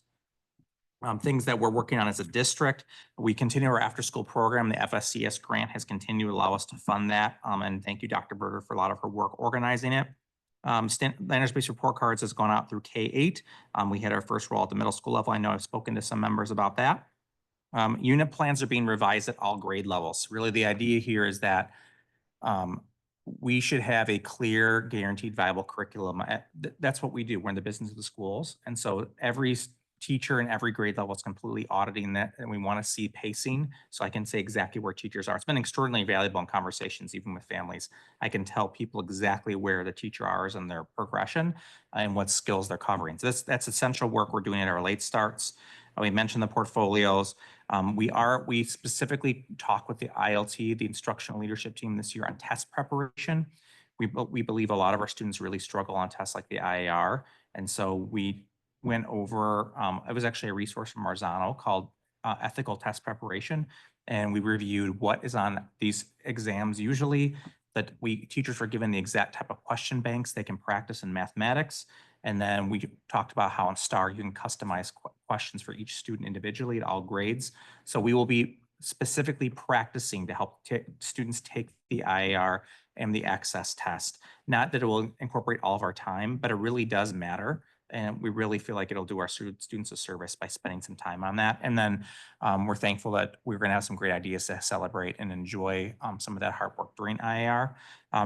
Things that we're working on as a district. We continue our after-school program. The FSCS grant has continued to allow us to fund that. And thank you, Dr. Berger, for a lot of her work organizing it. Standards-based report cards has gone out through K-8. We had our first roll at the middle school level. I know I've spoken to some members about that. Unit plans are being revised at all grade levels. Really, the idea here is that we should have a clear, guaranteed, viable curriculum. That's what we do. We're in the business of the schools. And so every teacher in every grade level is completely auditing that, and we want to see pacing so I can say exactly where teachers are. It's been extraordinarily valuable in conversations, even with families. I can tell people exactly where the teacher is in their progression and what skills they're covering. So that's essential work we're doing at our late starts. We mentioned the portfolios. We specifically talk with the ILT, the instructional leadership team this year, on test preparation. We believe a lot of our students really struggle on tests like the IAR, and so we went over, it was actually a resource from Marzano called Ethical Test Preparation. And we reviewed what is on these exams usually, that teachers were given the exact type of question banks they can practice in mathematics. And then we talked about how in STAR you can customize questions for each student individually at all grades. So we will be specifically practicing to help students take the IAR and the access test. Not that it will incorporate all of our time, but it really does matter. And we really feel like it'll do our students a service by spending some time on that. And then we're thankful that we're going to have some great ideas to celebrate and enjoy some of that hard work during IAR.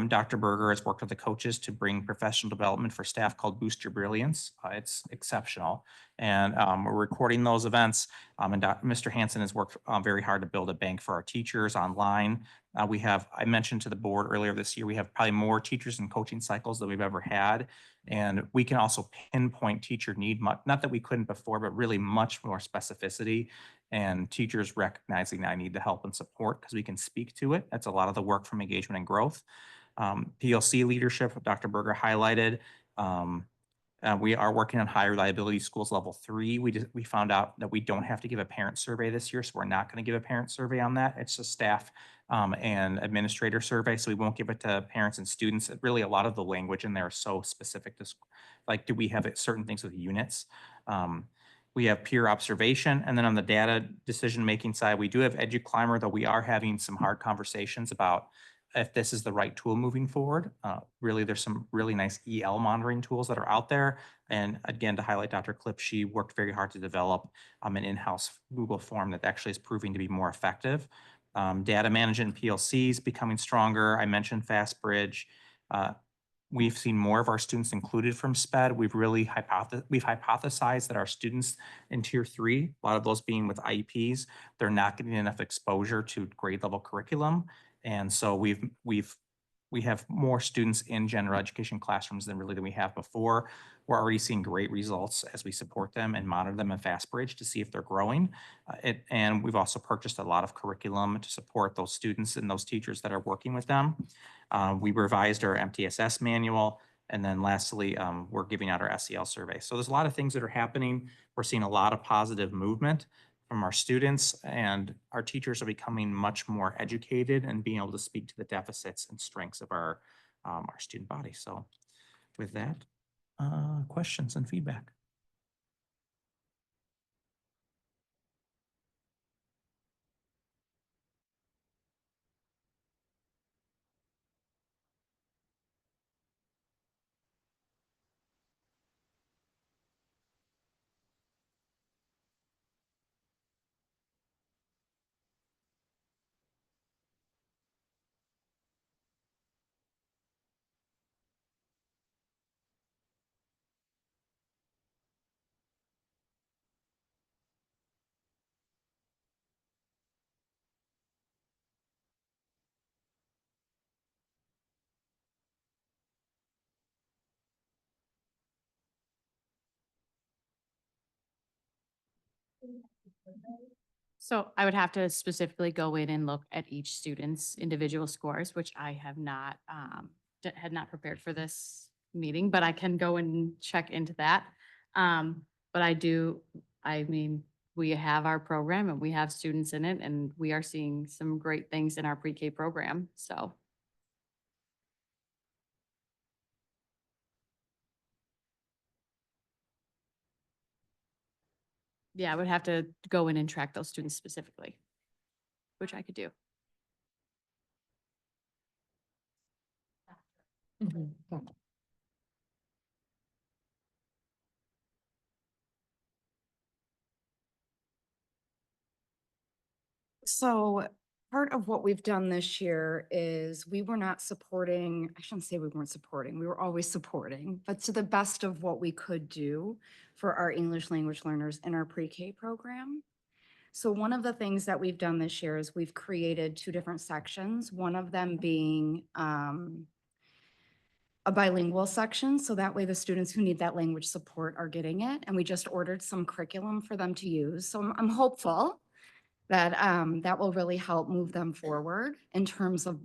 Dr. Berger has worked with the coaches to bring professional development for staff called Boost Your Brilliance. It's exceptional. And we're recording those events. And Mr. Hansen has worked very hard to build a bank for our teachers online. I mentioned to the board earlier this year, we have probably more teachers and coaching cycles than we've ever had. And we can also pinpoint teacher need, not that we couldn't before, but really much more specificity, and teachers recognizing I need the help and support because we can speak to it. That's a lot of the work from engagement and growth. PLC leadership, Dr. Berger highlighted. We are working on high reliability schools level 3. We found out that we don't have to give a parent survey this year, so we're not going to give a parent survey on that. It's a staff and administrator survey, so we won't give it to parents and students. Really, a lot of the language in there is so specific to, like, do we have certain things with units? We have peer observation, and then on the data decision-making side, we do have EduClimber, though we are having some hard conversations about if this is the right tool moving forward. Really, there's some really nice EL monitoring tools that are out there. And again, to highlight Dr. Klipp, she worked very hard to develop an in-house Google form that actually is proving to be more effective. Data management and PLCs becoming stronger. I mentioned FastBridge. We've seen more of our students included from SPED. We've hypothesized that our students in tier 3, a lot of those being with IEPs, they're not getting enough exposure to grade level curriculum. And so we have more students in general education classrooms than we have before. We're already seeing great results as we support them and monitor them in FastBridge to see if they're growing. And we've also purchased a lot of curriculum to support those students and those teachers that are working with them. We revised our MTSS manual. And then lastly, we're giving out our SEL survey. So there's a lot of things that are happening. We're seeing a lot of positive movement from our students, and our teachers are becoming much more educated and being able to speak to the deficits and strengths of our student body. So with that, questions and feedback. So I would have to specifically go in and look at each student's individual scores, which I have not, had not prepared for this meeting, but I can go and check into that. But I mean, we have our program and we have students in it, and we are seeing some great things in our pre-K program, so. Yeah, I would have to go in and track those students specifically, which I could do. So part of what we've done this year is we were not supporting, I shouldn't say we weren't supporting, we were always supporting, but to the best of what we could do for our English language learners in our pre-K program. So one of the things that we've done this year is we've created 2 different sections, one of them being a bilingual section. So that way the students who need that language support are getting it. And we just ordered some curriculum for them to use. So I'm hopeful that that will really help move them forward in terms of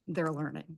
their learning.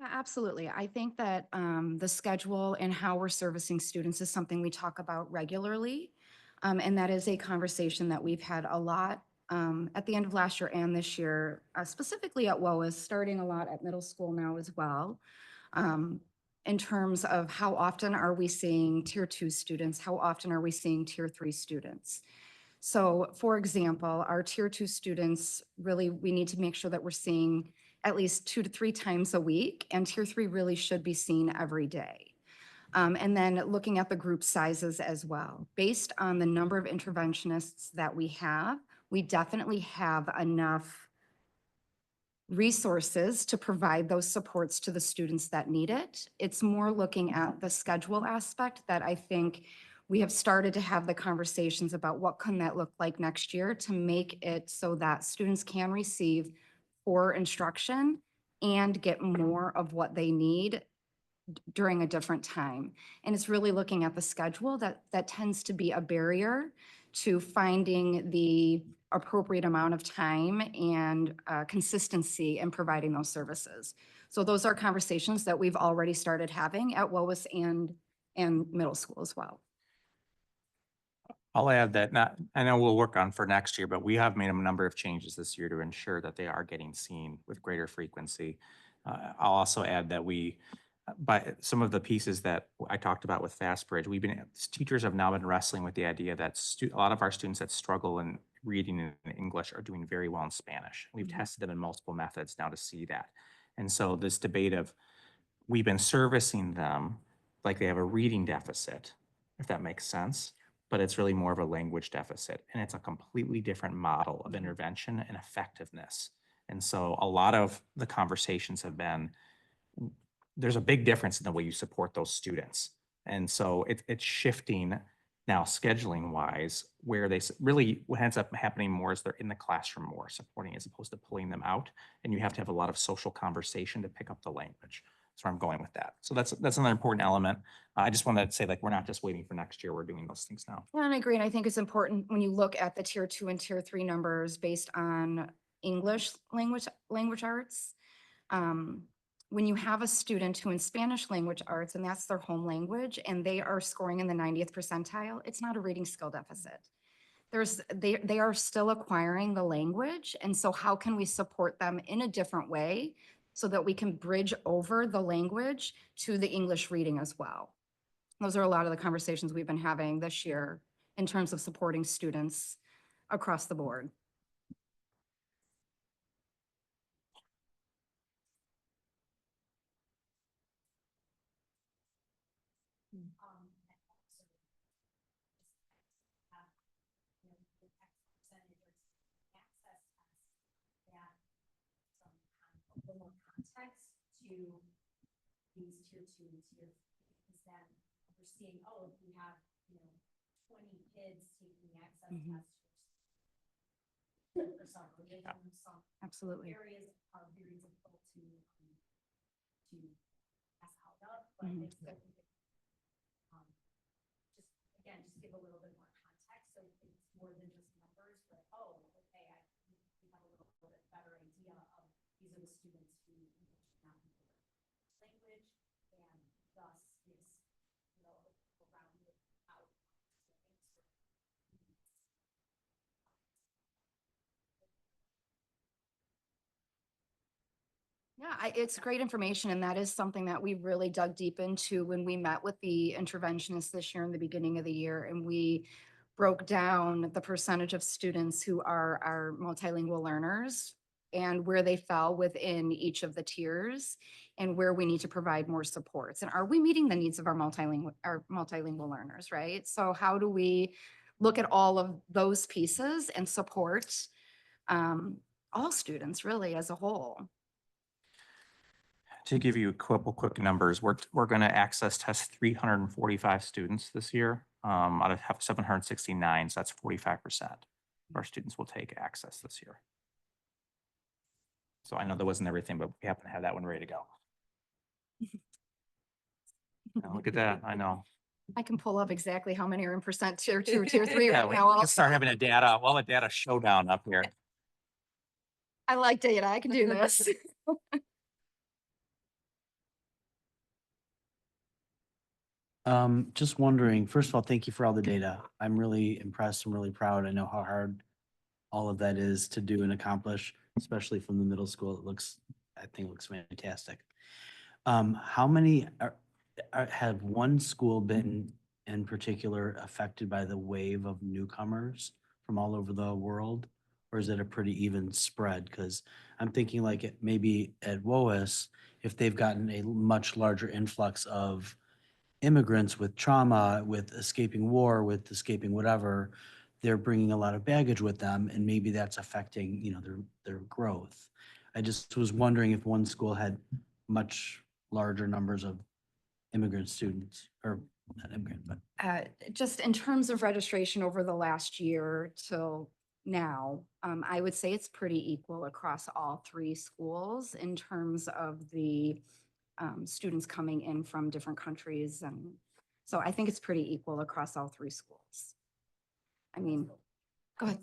Yeah, absolutely. I think that the schedule and how we're servicing students is something we talk about regularly. And that is a conversation that we've had a lot at the end of last year and this year, specifically at WOAS, starting a lot at middle school now as well. In terms of how often are we seeing tier 2 students? How often are we seeing tier 3 students? So for example, our tier 2 students, really, we need to make sure that we're seeing at least 2 to 3 times a week, and tier 3 really should be seen every day. And then looking at the group sizes as well. Based on the number of interventionists that we have, we definitely have enough resources to provide those supports to the students that need it. It's more looking at the schedule aspect that I think we have started to have the conversations about what can that look like next year to make it so that students can receive core instruction and get more of what they need during a different time. And it's really looking at the schedule that tends to be a barrier to finding the appropriate amount of time and consistency in providing those services. So those are conversations that we've already started having at WOAS and middle school as well. I'll add that I know we'll work on for next year, but we have made a number of changes this year to ensure that they are getting seen with greater frequency. I'll also add that by some of the pieces that I talked about with FastBridge, teachers have now been wrestling with the idea that a lot of our students that struggle in reading in English are doing very well in Spanish. We've tested them in multiple methods now to see that. And so this debate of we've been servicing them like they have a reading deficit, if that makes sense, but it's really more of a language deficit. And it's a completely different model of intervention and effectiveness. And so a lot of the conversations have been, there's a big difference in the way you support those students. And so it's shifting now scheduling wise, where what ends up happening more is they're in the classroom more supporting as opposed to pulling them out. And you have to have a lot of social conversation to pick up the language. That's where I'm going with that. So that's another important element. I just wanted to say, like, we're not just waiting for next year, we're doing those things now. Yeah, and I agree. And I think it's important when you look at the tier 2 and tier 3 numbers based on English language arts. When you have a student who in Spanish language arts, and that's their home language, and they are scoring in the 90th percentile, it's not a reading skill deficit. They are still acquiring the language. And so how can we support them in a different way so that we can bridge over the language to the English reading as well? Those are a lot of the conversations we've been having this year in terms of supporting students across the board. More context to these tier 2 and tier 3, because then we're seeing, oh, we have 20 kids taking the access test for some reason, some Absolutely. areas are very difficult to pass out of, but I think that we could just give a little bit more context, so it's more than just numbers, but oh, okay, we have a little bit better idea of these are the students who not language, and thus is rounded out. Yeah, it's great information, and that is something that we really dug deep into when we met with the interventionists this year in the beginning of the year, and we broke down the percentage of students who are our multilingual learners and where they fell within each of the tiers and where we need to provide more supports. And are we meeting the needs of our multilingual learners, right? So how do we look at all of those pieces and support all students really as a whole? To give you a couple quick numbers, we're going to access test 345 students this year out of 769. So that's 45% of our students will take access this year. So I know that wasn't everything, but we happen to have that one ready to go. Now, look at that. I know. I can pull up exactly how many are in percent tier 2, tier 3 Yeah, right we now. can start having a data showdown up here. I like data. I can do this. Just wondering, first of all, thank you for all the data. I'm really impressed. I'm really proud. I know how hard all of that is to do and accomplish, especially from the middle school. I think it looks fantastic. How many have one school been in particular affected by the wave of newcomers from all over the world? Or is it a pretty even spread? Because I'm thinking like maybe at WOAS, if they've gotten a much larger influx of immigrants with trauma, with escaping war, with escaping whatever, they're bringing a lot of baggage with them, and maybe that's affecting, their growth. I just was wondering if one school had much larger numbers of immigrant students, or not immigrant, but Just in terms of registration over the last year till now, I would say it's pretty equal across all three schools in terms of the students coming in from different countries. And so I think it's pretty equal across all three schools. I mean, go ahead.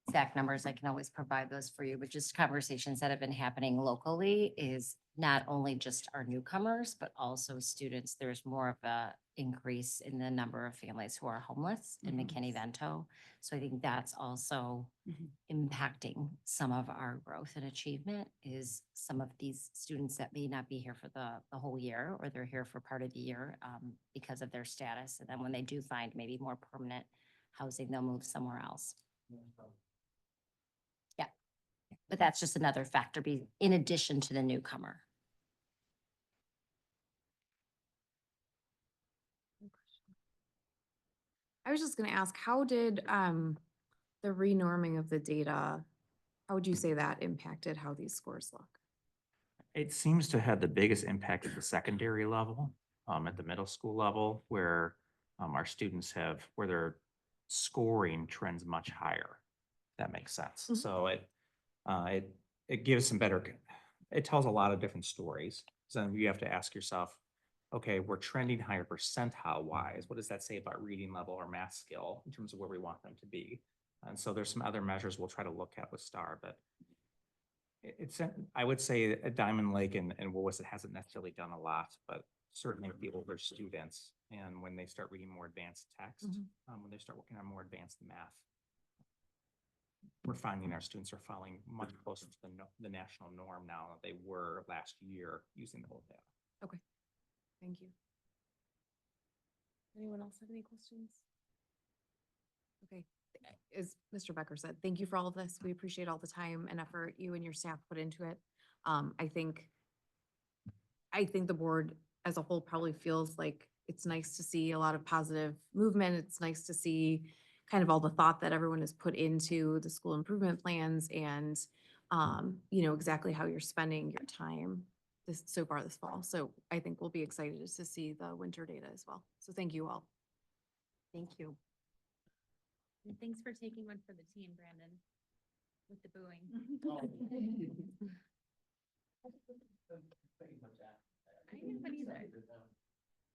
Exact numbers, I can always provide those for you, but just conversations that have been happening locally is not only just our newcomers, but also students. There's more of a increase in the number of families who are homeless in McKinney-Vento. So I think that's also impacting some of our growth and achievement, is some of these students that may not be here for the whole year, or they're here for part of the year because of their status. And then when they do find maybe more permanent housing, they'll move somewhere else. Yeah, but that's just another factor in addition to the newcomer. I was just gonna ask, how did the renorming of the data, how would you say that impacted how these scores look? It seems to have the biggest impact at the secondary level, at the middle school level, where our students where their scoring trends much higher. If that makes sense. So it gives some it tells a lot of different stories. So you have to ask yourself, okay, we're trending higher percentile wise. What does that say about reading level or math skill in terms of where we want them to be? And so there's some other measures we'll try to look at with STAR, but I would say at Diamond Lake and WOAS, it hasn't necessarily done a lot, but certainly with the older students, and when they start reading more advanced text, when they start working on more advanced math, we're finding our students are falling much closer to the national norm now than they were last year using the whole data. Okay, thank you. Anyone else have any questions? Okay, as Mr. Becker said, thank you for all of this. We appreciate all the time and effort you and your staff put into it. I think the board as a whole probably feels like it's nice to see a lot of positive movement. It's nice to see kind of all the thought that everyone has put into the school improvement plans and, exactly how you're spending your time so far this fall. So I think we'll be excited to see the winter data as well. So thank you all. Thank you. And thanks for taking one for the team, Brandon, with the booing.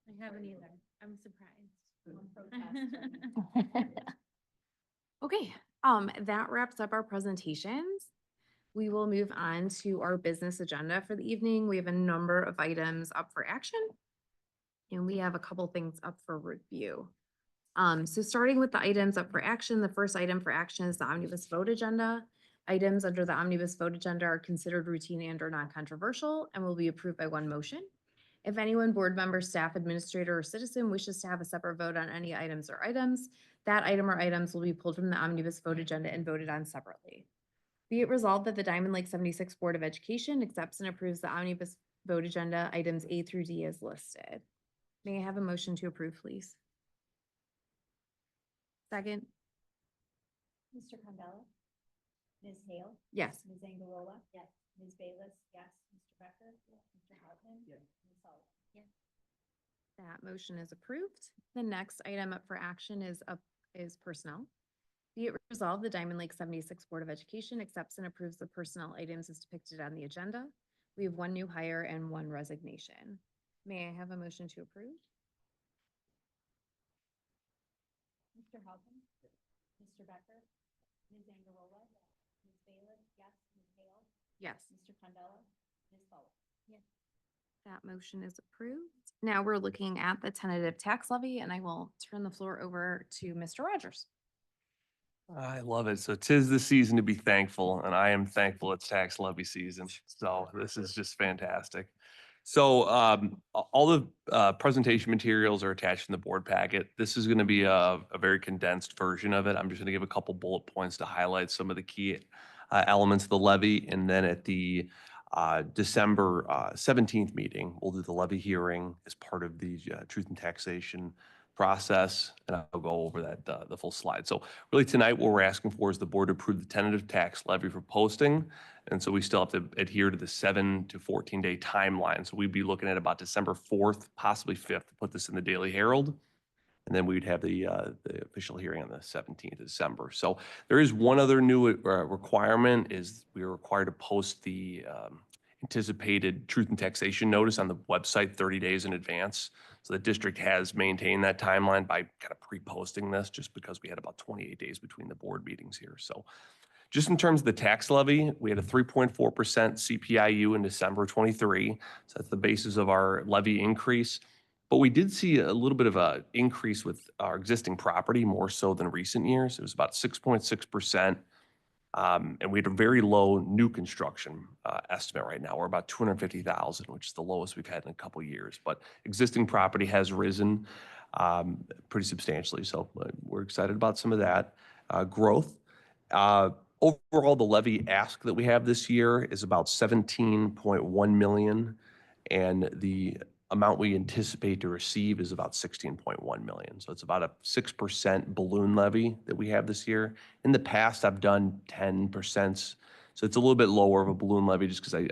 I haven't either. I'm surprised. Okay, that wraps up our presentations. We will move on to our business agenda for the evening. We have a number of items up for action, and we have a couple things up for review. So starting with the items up for action, the first item for action is the omnibus vote agenda. Items under the omnibus vote agenda are considered routine and or non-controversial and will be approved by one motion. If anyone, board member, staff, administrator, or citizen wishes to have a separate vote on any items, that item or items will be pulled from the omnibus vote agenda and voted on separately. Be it resolved that the Diamond Lake 76 Board of Education accepts and approves the omnibus vote agenda items A through D as listed. May I have a motion to approve, please? Second. Mr. Condella? Ms. Hale? Yes. Ms. Angarola? Yes. Ms. Bayless? Yes. Mr. Becker? Yes. Mr. Hartman? Yes. Ms. Sullivan? Yes. That motion is approved. The next item up for action is personnel. Be it resolved, the Diamond Lake 76 Board of Education accepts and approves the personnel items as depicted on the agenda. We have one new hire and one resignation. May I have a motion to approve? Mr. Hartman? Mr. Becker? Ms. Angarola? Ms. Bayless? Yes. Ms. Hale? Yes. Mr. Condella? Ms. Sullivan? Yes. That motion is approved. Now we're looking at the tentative tax levy, and I will turn the floor over to Mr. Rogers. I love it. So 'tis the season to be thankful, and I am thankful it's tax levy season. So this is just fantastic. So all the presentation materials are attached in the board packet. This is going to be a very condensed version of it. I'm just going to give a couple bullet points to highlight some of the key elements of the levy, and then at the December 17th meeting, we'll do the levy hearing as part of the truth and taxation process, and I'll go over that, the full slide. So really tonight, what we're asking for is the board to approve the tentative tax levy for posting. And so we still have to adhere to the 7 to 14 day timeline. So we'd be looking at about December 4th, possibly 5th, to put this in the Daily Herald. And then we'd have the official hearing on the 17th of December. So there is one other new requirement is we are required to post the anticipated truth and taxation notice on the website 30 days in advance. So the district has maintained that timeline by kind of pre-posting this just because we had about 28 days between the board meetings here. So just in terms of the tax levy, we had a 3.4% CPIU in December 23. So that's the basis of our levy increase. But we did see a little bit of an increase with our existing property, more so than recent years. It was about 6.6%. And we had a very low new construction estimate right now. We're about 250,000, which is the lowest we've had in a couple of years. But existing property has risen pretty substantially. So we're excited about some of that growth. Overall, the levy ask that we have this year is about 17.1 million, and the amount we anticipate to receive is about 16.1 million. So it's about a 6% balloon levy that we have this year. In the past, I've done 10%. So it's a little bit lower of a balloon levy just because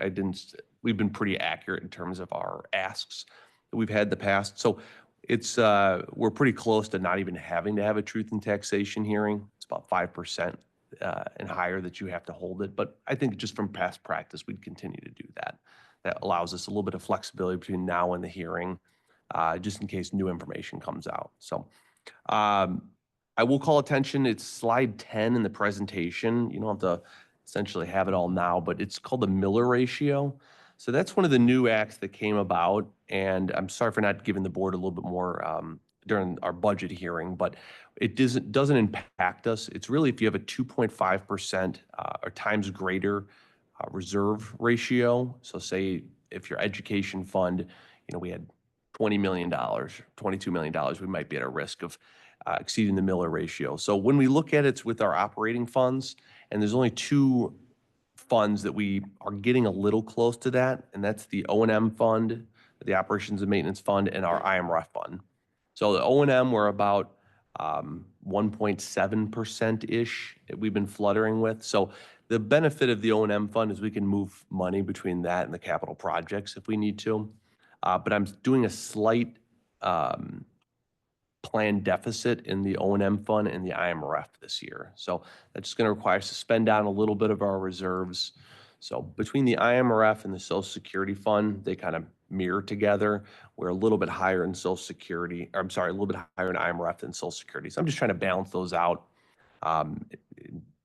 we've been pretty accurate in terms of our asks that we've had in the past. So it's, we're pretty close to not even having to have a truth and taxation hearing. It's about 5% and higher that you have to hold it. But I think just from past practice, we'd continue to do that. That allows us a little bit of flexibility between now and the hearing, just in case new information comes out. So I will call attention, it's slide 10 in the presentation. You don't have to essentially have it all now, but it's called the Miller ratio. So that's one of the new acts that came about. And I'm sorry for not giving the board a little bit more during our budget hearing, but it doesn't impact us. It's really if you have a 2.5% or times greater reserve ratio. So say if your education fund, we had $20 million, $22 million, we might be at a risk of exceeding the Miller ratio. So when we look at it with our operating funds, and there's only two funds that we are getting a little close to that, and that's the O&M fund, the operations and maintenance fund, and our IMRF fund. So the O&M, we're about 1.7%-ish we've been fluttering with. So the benefit of the O&M fund is we can move money between that and the capital projects if we need to. But I'm doing a slight planned deficit in the O&M fund and the IMRF this year. So that's just going to require us to spend down a little bit of our reserves. So between the IMRF and the Social Security fund, they kind of mirror together. We're a little bit higher in Social Security, or I'm sorry, a little bit higher in IMRF than Social Security. So I'm just trying to balance those out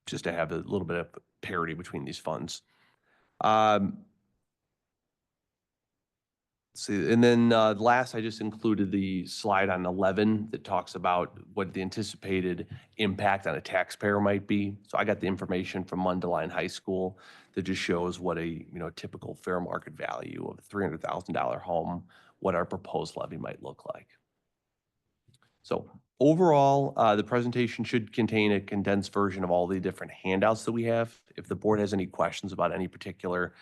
just to have a little bit of parity between these funds. See, and then last, I just included the slide on 11 that talks about what the anticipated impact on a taxpayer might be. So I got the information from Mundelein High School that just shows what a typical fair market value of a $300,000 home, what our proposed levy might look like. So overall, the presentation should contain a condensed version of all the different handouts that we have. If the board has any questions about any particular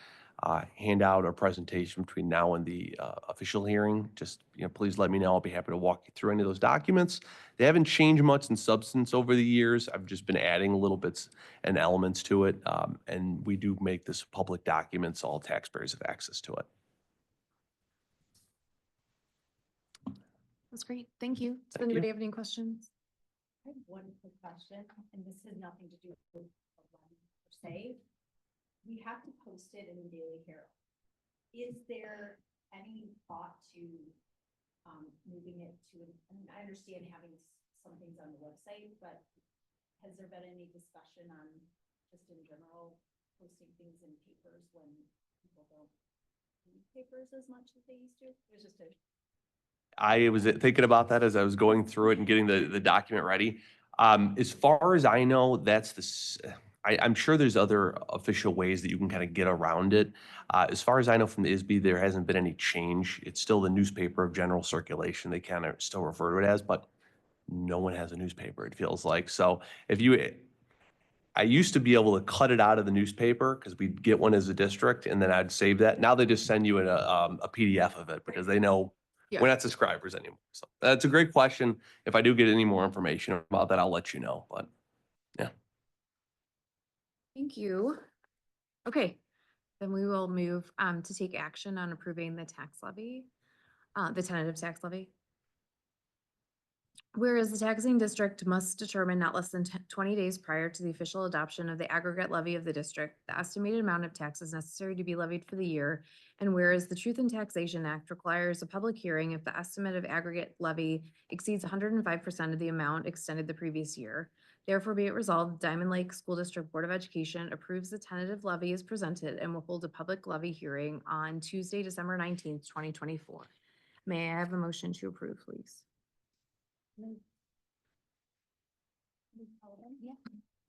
handout or presentation between now and the official hearing, just please let me know. I'll be happy to walk you through any of those documents. They haven't changed much in substance over the years. I've just been adding little bits and elements to it. And we do make this public document so all taxpayers have access to it. That's great. Thank you. Does Thank you. anybody have any questions? I have one quick question, and this has nothing to do with a levy per se. We have to post it in the Daily Herald. Is there any thought to moving it to, I understand having some things on the website, but has there been any discussion on just in general posting things in papers when people don't read papers as much as they used to? There's just a I was thinking about that as I was going through it and getting the document ready. As far as I know, I'm sure there's other official ways that you can kind of get around it. As far as I know from the ISB, there hasn't been any change. It's still the newspaper of general circulation. They kind of still refer to it as, but no one has a newspaper, it feels like. So I used to be able to cut it out of the newspaper because we'd get one as a district and then I'd save that. Now they just send you a PDF of it because they know we're not subscribers anymore. So that's a great question. If I do get any more information about that, I'll let you know, but yeah. Thank you. Okay, then we will move to take action on approving the tax levy, the tentative tax levy. Whereas the taxing district must determine not less than 20 days prior to the official adoption of the aggregate levy of the district, the estimated amount of taxes necessary to be levied for the year. And whereas the Truth in Taxation Act requires a public hearing if the estimate of aggregate levy exceeds 105% of the amount extended the previous year. Therefore, be it resolved, Diamond Lake School District Board of Education approves the tentative levy as presented and will hold a public levy hearing on Tuesday, December 19th, 2024. May I have a motion to approve, please? Ms. Sullivan? Yeah.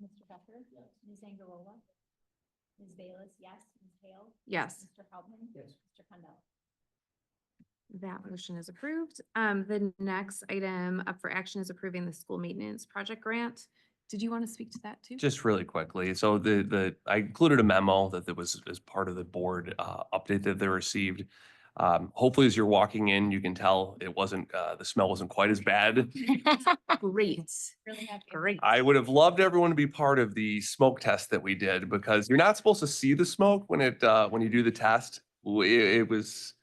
Mr. Becker? Yes. Ms. Angelola? Ms. Bayless? Yes. Ms. Hale? Yes. Mr. Feldman? Yes. Mr. Condell? That motion is approved. The next item up for action is approving the school maintenance project grant. Did you want to speak to that too? Just really quickly. So I included a memo that there was as part of the board update that they received. Hopefully as you're walking in, you can tell it wasn't, the smell wasn't quite as bad. Great. Really happy. Great. I would have loved everyone to be part of the smoke test that we did because you're not supposed to see the smoke when you do the test. It was,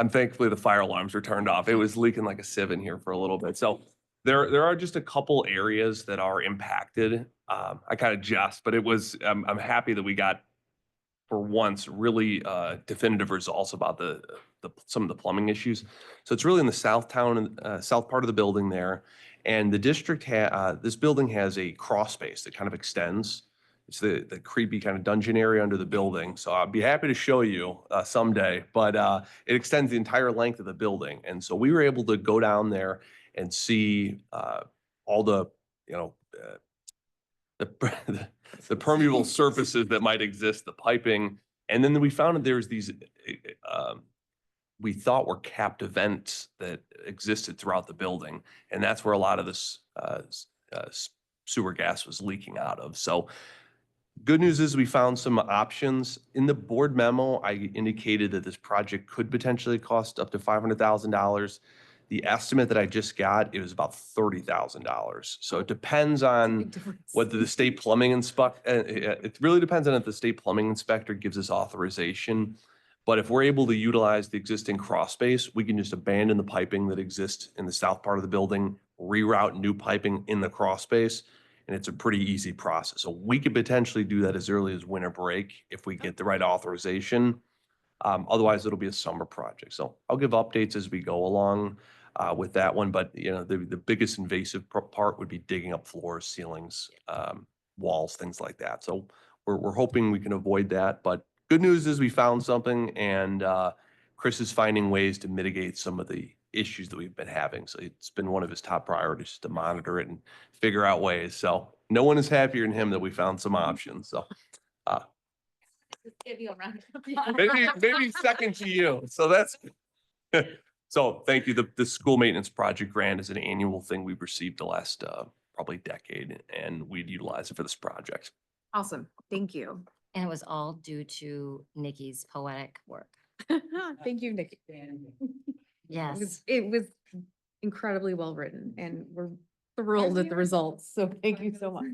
thankfully the fire alarms were turned off. It was leaking like a sieve in here for a little bit. So there are just a couple areas that are impacted. I kind of jest, but I'm happy that we got for once really definitive results about some of the plumbing issues. So it's really in the south part of the building there. And the district this building has a crawl space that kind of extends. It's the creepy kind of dungeon area under the building. So I'd be happy to show you someday, but it extends the entire length of the building. And so we were able to go down there and see all the, the permeable surfaces that might exist, the piping. And then we found that there's these, we thought were capped vents that existed throughout the building. And that's where a lot of this sewer gas was leaking out of. So good news is we found some options. In the board memo, I indicated that this project could potentially cost up to $500,000. The estimate that I just got, it was about $30,000. So it depends on whether the state plumbing it really depends on if the state plumbing inspector gives us authorization. But if we're able to utilize the existing crawl space, we can just abandon the piping that exists in the south part of the building, reroute new piping in the crawl space, and it's a pretty easy process. So we could potentially do that as early as winter break if we get the right authorization. Otherwise, it'll be a summer project. So I'll give updates as we go along with that one. But the biggest invasive part would be digging up floors, ceilings, walls, things like that. So we're hoping we can avoid that. But good news is we found something, and Chris is finding ways to mitigate some of the issues that we've been having. So it's been one of his top priorities to monitor it and figure out ways. So no one is happier than him that we found some options. So Give you a round of applause. maybe second to you. So that's so thank you. The school maintenance project grant is an annual thing we've received the last probably decade, and we'd utilize it for this project. Awesome. Thank you. And it was all due to Nikki's poetic work. Thank you, Nikki. Yes. It was incredibly well written, and we're thrilled at the results. So thank you so much.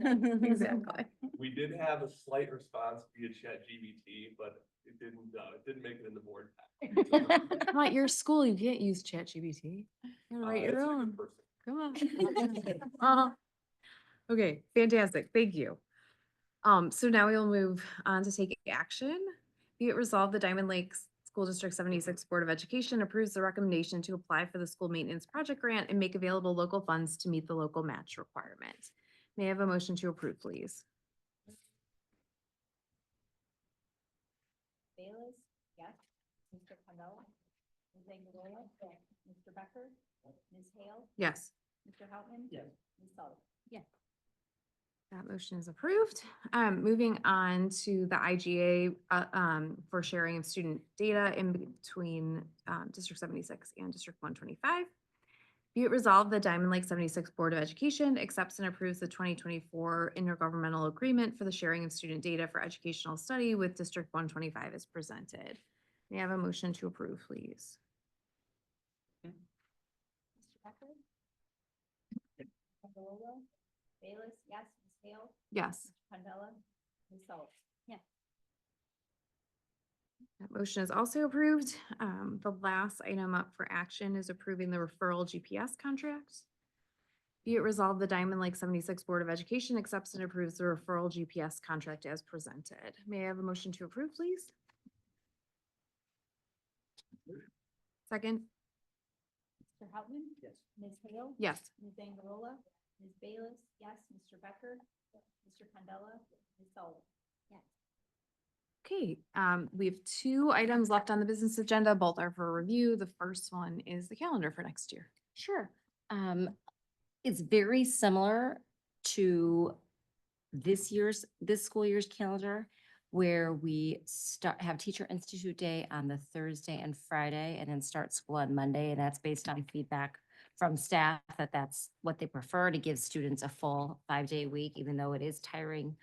Exactly. We did have a slight response via ChatGPT, but it didn't make it in the board pack. Come on, your school, you can't use ChatGPT. You gotta write your own. Come on. Okay, fantastic. Thank you. So now we'll move on to take action. Be it resolved, the Diamond Lakes School District 76 Board of Education approves the recommendation to apply for the school maintenance project grant and make available local funds to meet the local match requirement. May I have a motion to approve, please? Bayless? Yes. Mr. Condell? Ms. Angelola? Yes. Mr. Becker? Ms. Hale? Yes. Mr. Houtman? Yes. Ms. Sullivan? Yes. That motion is approved. Moving on to the IGA for sharing of student data in between District 76 and District 125. Be it resolved, the Diamond Lake 76 Board of Education accepts and approves the 2024 intergovernmental agreement for the sharing of student data for educational study with District 125 as presented. May I have a motion to approve, please? Mr. Becker? Candela? Bayless? Yes. Ms. Hale? Yes. Mr. Candela? Ms. Sullivan? Yes. That motion is also approved. The last item up for action is approving the referral GPS contract. Be it resolved, the Diamond Lake 76 Board of Education accepts and approves the referral GPS contract as presented. May I have a motion to approve, please? Second? Mr. Houtman? Yes. Ms. Hale? Yes. Ms. Angarola? Ms. Bayless? Yes. Mr. Becker? Mr. Candela? Ms. Sullivan? Yes. Okay, we have two items left on the business agenda. Both are for review. The first one is the calendar for next year. Sure. It's very similar to this school year's calendar, where we have Teacher Institute Day on the Thursday and Friday, and then start school on Monday. And that's based on feedback from staff that that's what they prefer, to give students a full 5-day week, even though it is tiring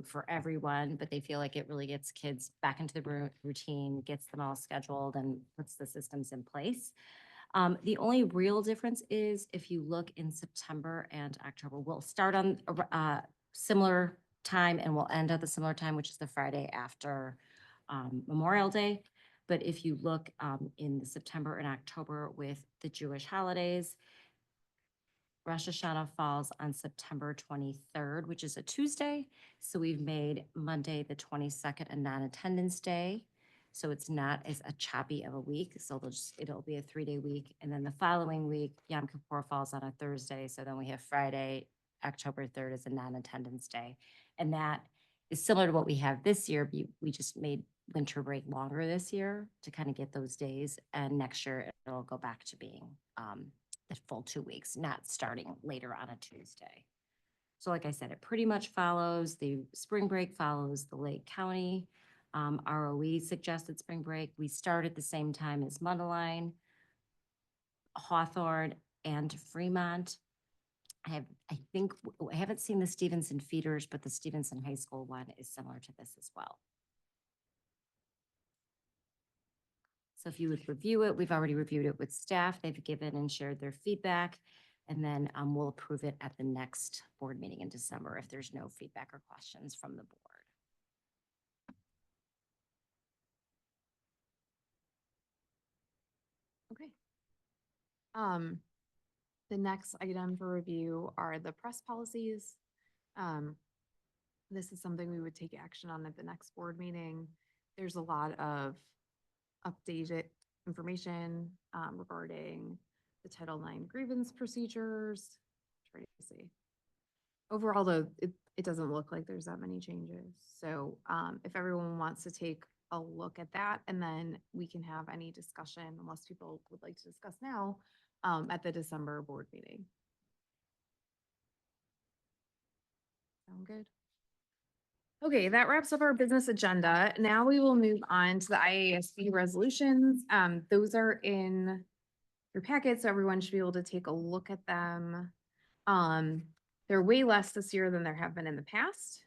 for everyone, but they feel like it really gets kids back into the routine, gets them all scheduled, and puts the systems in place. The only real difference is if you look in September and October, we'll start on a similar time and we'll end at the similar time, which is the Friday after Memorial Day. But if you look in the September and October with the Jewish holidays, Rosh Hashanah falls on September 23rd, which is a Tuesday. So we've made Monday, the 22nd, a non-attendance day. So it's not as a choppy of a week. So it'll be a 3-day week. And then the following week, Yom Kippur falls on a Thursday. So then we have Friday, October 3rd as a non-attendance day. And that is similar to what we have this year. We just made winter break longer this year to kind of get those days. And next year it'll go back to being the full 2 weeks, not starting later on a Tuesday. So like I said, it pretty much follows, the spring break follows the Lake County ROE suggested spring break. We start at the same time as Mundelein, Hawthorne, and Fremont. I haven't seen the Stevenson feeders, but the Stevenson High School one is similar to this as well. So if you would review it, we've already reviewed it with staff. They've given and shared their feedback. And then we'll approve it at the next board meeting in December if there's no feedback or questions from the board. Okay. The next item for review are the press policies. This is something we would take action on at the next board meeting. There's a lot of updated information regarding the Title IX grievance procedures. Trying to see. Overall, though, it doesn't look like there's that many changes. So if everyone wants to take a look at that, and then we can have any discussion, unless people would like to discuss now, at the December board meeting. Sound good? Okay, that wraps up our business agenda. Now we will move on to the IASB resolutions. Those are in your packet, so everyone should be able to take a look at them. They're way less this year than there have been in the past.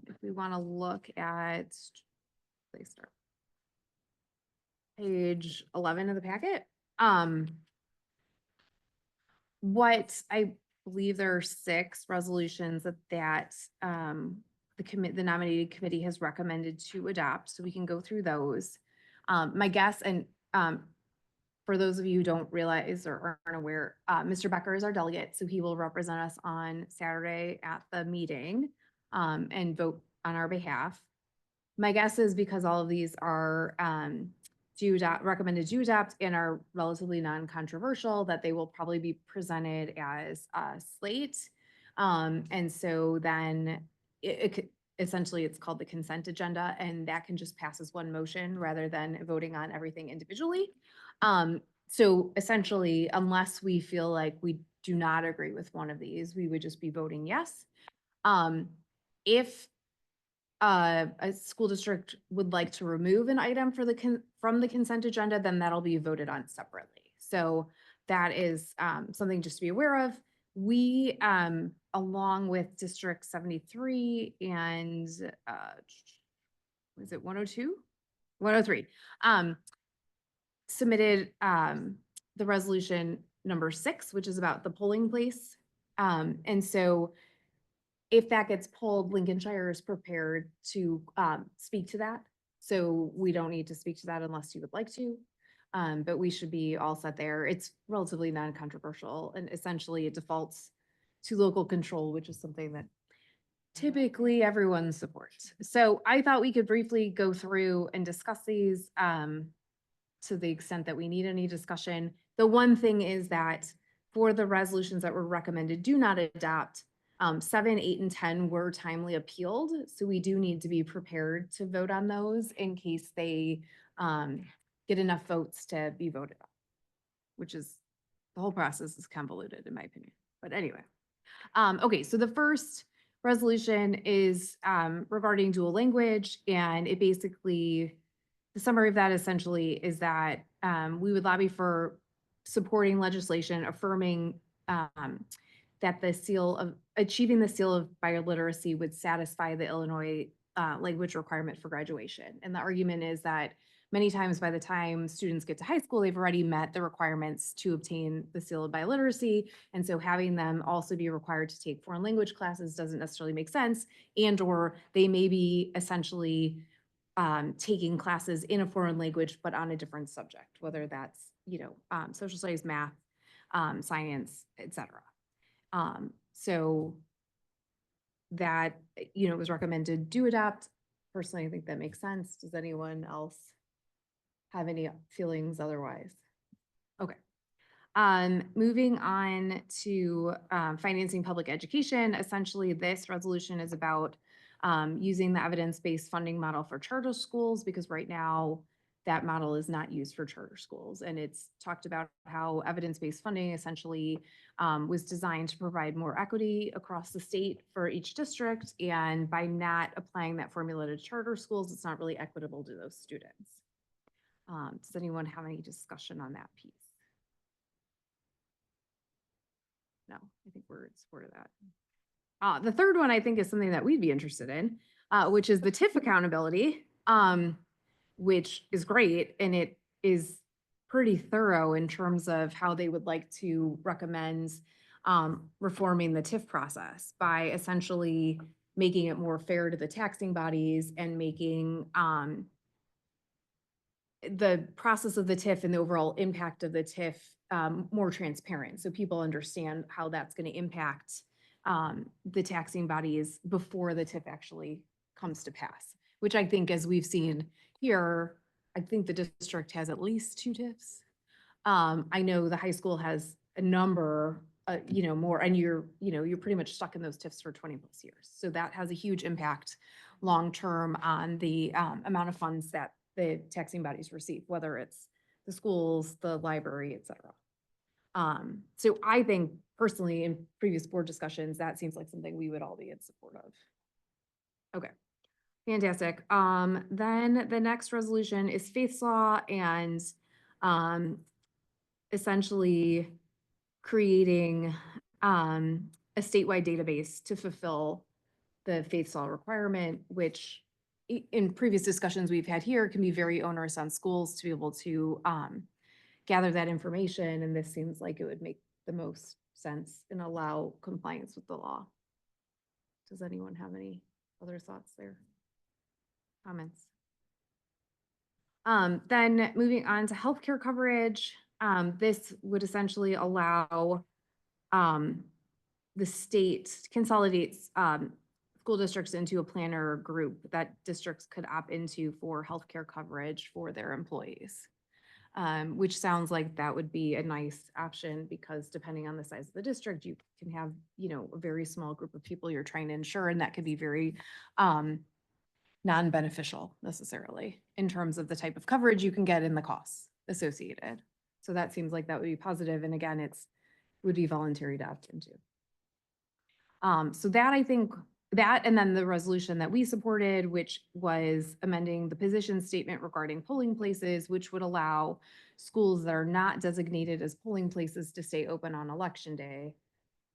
If we want to look at, please start. Page 11 of the packet. What I believe there are 6 resolutions that the nominating committee has recommended to adopt, so we can go through those. My guess, and for those of you who don't realize or aren't aware, Mr. Becker is our delegate, so he will represent us on Saturday at the meeting and vote on our behalf. My guess is because all of these are recommended to adopt and are relatively non-controversial, that they will probably be presented as a slate. And so then essentially it's called the consent agenda, and that can just pass as one motion rather than voting on everything individually. So essentially, unless we feel like we do not agree with one of these, we would just be voting yes. If a school district would like to remove an item for from the consent agenda, then that'll be voted on separately. So that is something just to be aware of. We, along with District 73 and was it 102? 103, submitted the resolution number 6, which is about the polling place. And so if that gets pulled, Lincolnshire is prepared to speak to that. So we don't need to speak to that unless you would like to. But we should be all set there. It's relatively non-controversial, and essentially it defaults to local control, which is something that typically everyone supports. So I thought we could briefly go through and discuss these to the extent that we need any discussion. The one thing is that for the resolutions that were recommended do not adopt, 7, 8, and 10 were timely appealed. So we do need to be prepared to vote on those in case they get enough votes to be voted on, which is, the whole process is convoluted in my opinion. But anyway, okay, so the first resolution is regarding dual language, and it basically, the summary of that essentially is that we would lobby for supporting legislation affirming that the seal of achieving the seal of bioliteracy would satisfy the Illinois language requirement for graduation. And the argument is that many times by the time students get to high school, they've already met the requirements to obtain the seal of bioliteracy. And so having them also be required to take foreign language classes doesn't necessarily make sense. And or they may be essentially taking classes in a foreign language, but on a different subject, whether that's, social studies, math, science, etc. So that, was recommended do adopt. Personally, I think that makes sense. Does anyone else have any feelings otherwise? Okay. Moving on to financing public education. Essentially, this resolution is about using the evidence-based funding model for charter schools, because right now that model is not used for charter schools. And it's talked about how evidence-based funding essentially was designed to provide more equity across the state for each district. And by not applying that formula to charter schools, it's not really equitable to those students. Does anyone have any discussion on that piece? No, I think we're in support of that. The third one I think is something that we'd be interested in, which is the TIF accountability, which is great. And it is pretty thorough in terms of how they would like to recommend reforming the TIF process by essentially making it more fair to the taxing bodies and making the process of the TIF and the overall impact of the TIF more transparent. So people understand how that's going to impact the taxing bodies before the TIF actually comes to pass, which I think, as we've seen here, I think the district has at least 2 TIFs. I know the high school has a number, more, and you're pretty much stuck in those TIFs for 20+ years. So that has a huge impact long-term on the amount of funds that the taxing bodies receive, whether it's the schools, the library, et cetera. So I think personally, in previous board discussions, that seems like something we would all be in support of. Okay, fantastic. Then the next resolution is Faith's Law, and essentially creating a statewide database to fulfill the Faith's Law requirement, which in previous discussions we've had here can be very onerous on schools to be able to gather that information. And this seems like it would make the most sense and allow compliance with the law. Does anyone have any other thoughts there? Comments? Then moving on to healthcare coverage, this would essentially allow the state consolidates school districts into a planner group that districts could opt into for healthcare coverage for their employees, which sounds like that would be a nice option, because depending on the size of the district, you can have, a very small group of people you're trying to insure, and that could be very non-beneficial necessarily in terms of the type of coverage you can get and the costs associated. So that seems like that would be positive. And again, would be voluntary to opt into. So that I think that, and then the resolution that we supported, which was amending the position statement regarding polling places, which would allow schools that are not designated as polling places to stay open on election day,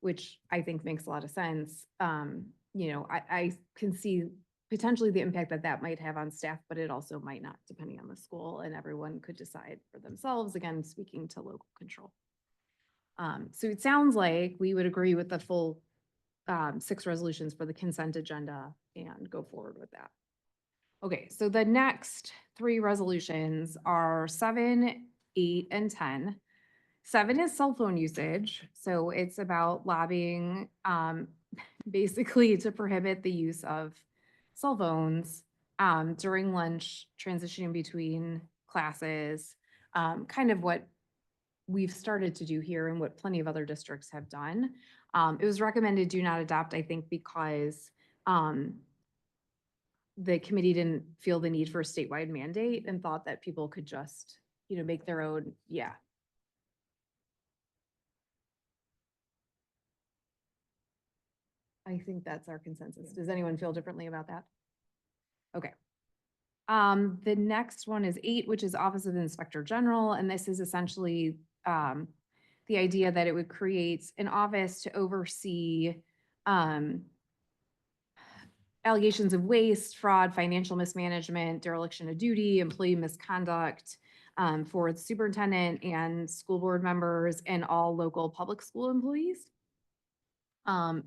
which I think makes a lot of sense. You know, I can see potentially the impact that that might have on staff, but it also might not, depending on the school, and everyone could decide for themselves, again, speaking to local control. So it sounds like we would agree with the full 6 resolutions for the consent agenda and go forward with that. Okay, so the next 3 resolutions are 7, 8, and 10. 7 is cell phone usage. So it's about lobbying basically to prohibit the use of cell phones during lunch, transitioning between classes, kind of what we've started to do here and what plenty of other districts have done. It was recommended do not adopt, I think, because the committee didn't feel the need for a statewide mandate and thought that people could just, you know, make their own, yeah. I think that's our consensus. Does anyone feel differently about that? Okay. The next one is 8, which is Office of Inspector General, and this is essentially the idea that it would create an office to oversee allegations of waste, fraud, financial mismanagement, dereliction of duty, employee misconduct for the superintendent and school board members and all local public school employees.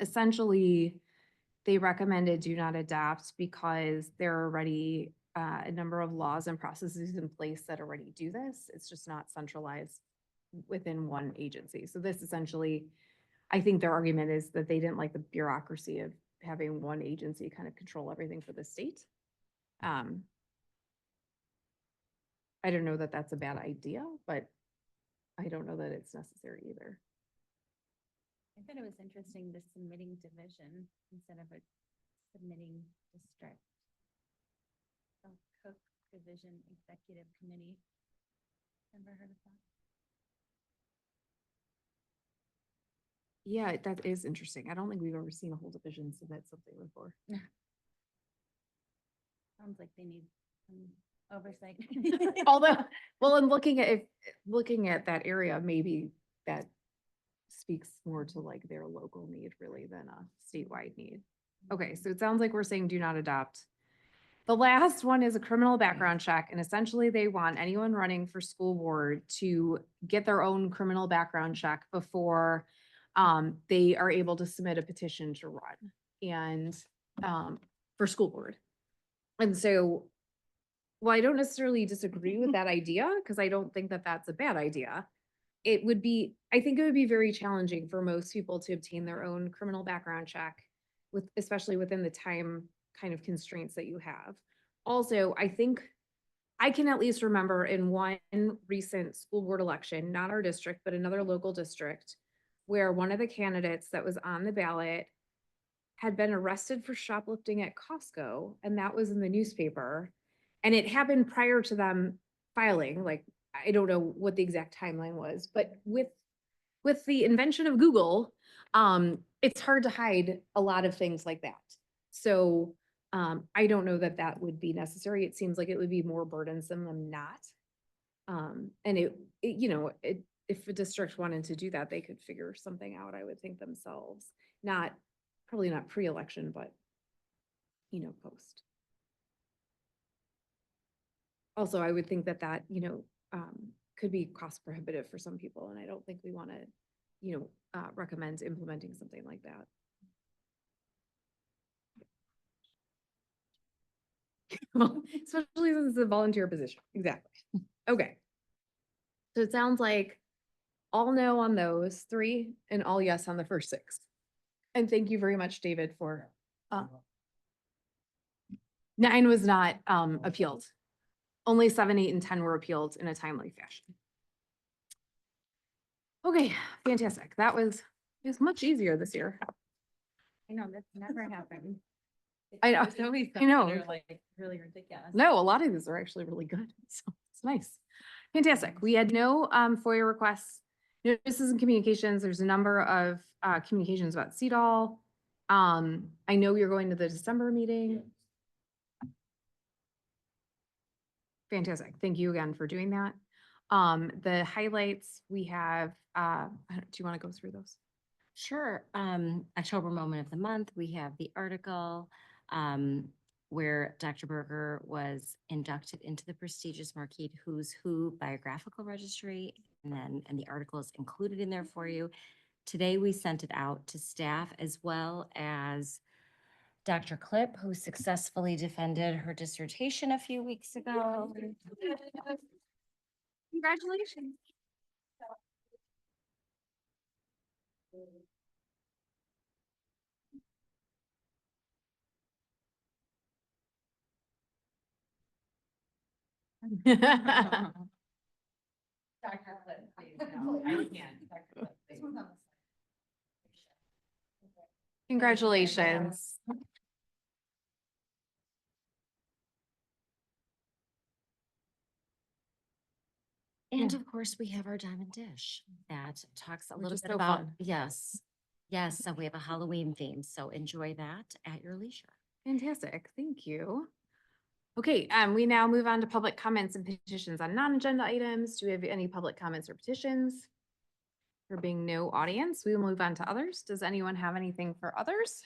Essentially, they recommended do not adopt because there are already a number of laws and processes in place that already do this. It's just not centralized within one agency. So this essentially, I think their argument is that they didn't like the bureaucracy of having one agency kind of control everything for the state. I don't know that that's a bad idea, but I don't know that it's necessary either. I thought it was interesting, the submitting division instead of a submitting district. So Cook Division Executive Committee. Ever heard of that? Yeah, that is interesting. I don't think we've ever seen a whole division submit something before. Sounds like they need some oversight. Although, well, and looking at that area, maybe that speaks more to like their local need really than a statewide need. Okay, so it sounds like we're saying do not adopt. The last one is a criminal background check, and essentially they want anyone running for school board to get their own criminal background check before they are able to submit a petition to run and for school board. And so, well, I don't necessarily disagree with that idea because I don't think that that's a bad idea. I think it would be very challenging for most people to obtain their own criminal background check especially within the time kind of constraints that you have. Also, I think I can at least remember in one recent school board election, not our district, but another local district, where one of the candidates that was on the ballot had been arrested for shoplifting at Costco, and that was in the newspaper. And it happened prior to them filing, like, I don't know what the exact timeline was, but with the invention of Google, it's hard to hide a lot of things like that. So I don't know that that would be necessary. It seems like it would be more burdensome than not. And if a district wanted to do that, they could figure something out, I would think themselves. Probably not pre-election, but post. Also, I would think that could be cost prohibitive for some people, and I don't think we want to, recommend implementing something like that. Well, especially since it's a volunteer position. Exactly. Okay. So it sounds like all no on those 3 and all yes on the first 6. And thank you very much, David, for 9 was not appealed. Only 7, 8, and 10 were appealed in a timely fashion. Okay, fantastic. It was much easier this year. I know, that's never happened. I know. There's always I some that know. are, like really ridiculous. No, a lot of these are actually really good. So it's nice. Fantastic. We had no FOIA requests, notices and communications. There's a number of communications about CEDAL. I know you're going to the December meeting. Fantastic. Thank you again for doing that. The highlights we have, do you want to go through those? Sure. October Moment of the Month, we have the article where Dr. Berger was inducted into the prestigious Marquette Who's Who biographical registry, and the article is included in there for you. Today, we sent it out to staff as well as Dr. Klipp, who successfully defended her dissertation a few weeks ago. Congratulations. Congratulations. And of course, we have our diamond dish that talks a Which little is bit so about, fun. yes. Yes, so we have a Halloween theme, so enjoy that at your leisure. Fantastic. Thank you. Okay, we now move on to public comments and petitions on non-agenda items. Do we have any public comments or petitions? There being no audience, we will move on to others. Does anyone have anything for others?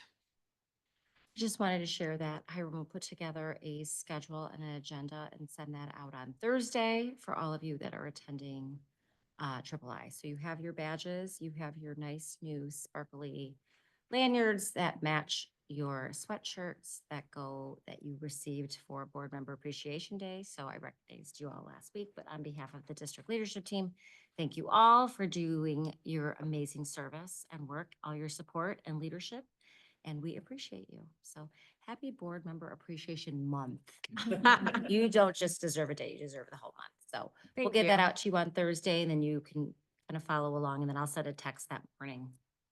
Just wanted to share that Hiram will put together a schedule and an agenda and send that out on Thursday for all of you that are attending Triple I. So you have your badges, you have your nice new sparkly lanyards that match your sweatshirts that you received for Board Member Appreciation Day. So I recognized you all last week, but on behalf of the district leadership team, thank you all for doing your amazing service and work, all your support and leadership. And we appreciate you. So happy Board Member Appreciation Month. You don't just deserve a day, you deserve the whole month. So we'll Thank get that you. out to you on Thursday, and then you can kind of follow along, and then I'll send a text that morning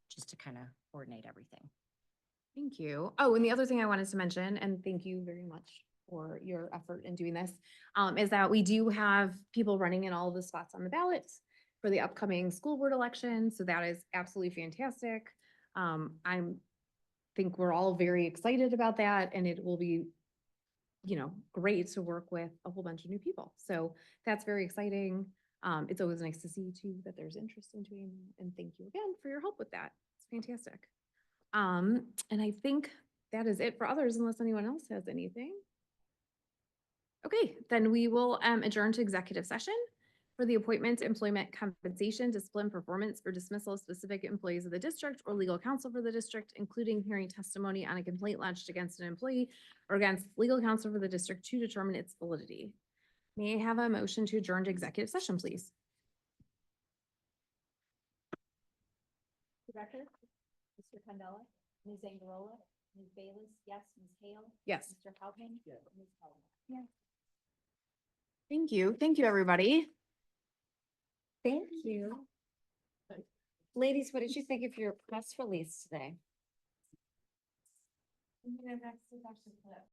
just to kind of coordinate everything. Thank you. Oh, and the other thing I wanted to mention, and thank you very much for your effort in doing this, is that we do have people running in all of the spots on the ballot for the upcoming school board election. So that is absolutely fantastic. Think we're all very excited about that, and it will be, great to work with a whole bunch of new people. So that's very exciting. It's always nice to see too that there's interest in doing, and thank you again for your help with that. It's fantastic. And I think that is it for others unless anyone else has anything. Okay, then we will adjourn to executive session for the appointment, employment, compensation, discipline, performance, or dismissal of specific employees of the district or legal counsel for the district, including hearing testimony on a complaint lodged against an employee or against legal counsel for the district to determine its validity. May I have a motion to adjourn to executive session, please? Director, Mr. Candela, Ms. Angarola, Ms. Bayless, yes, Ms. Hale. Yes. Mr. Halpin. Yes. Ms. Cullen. Yes. Thank you. Thank you, everybody. Thank you. Ladies, what did you think of your press release today?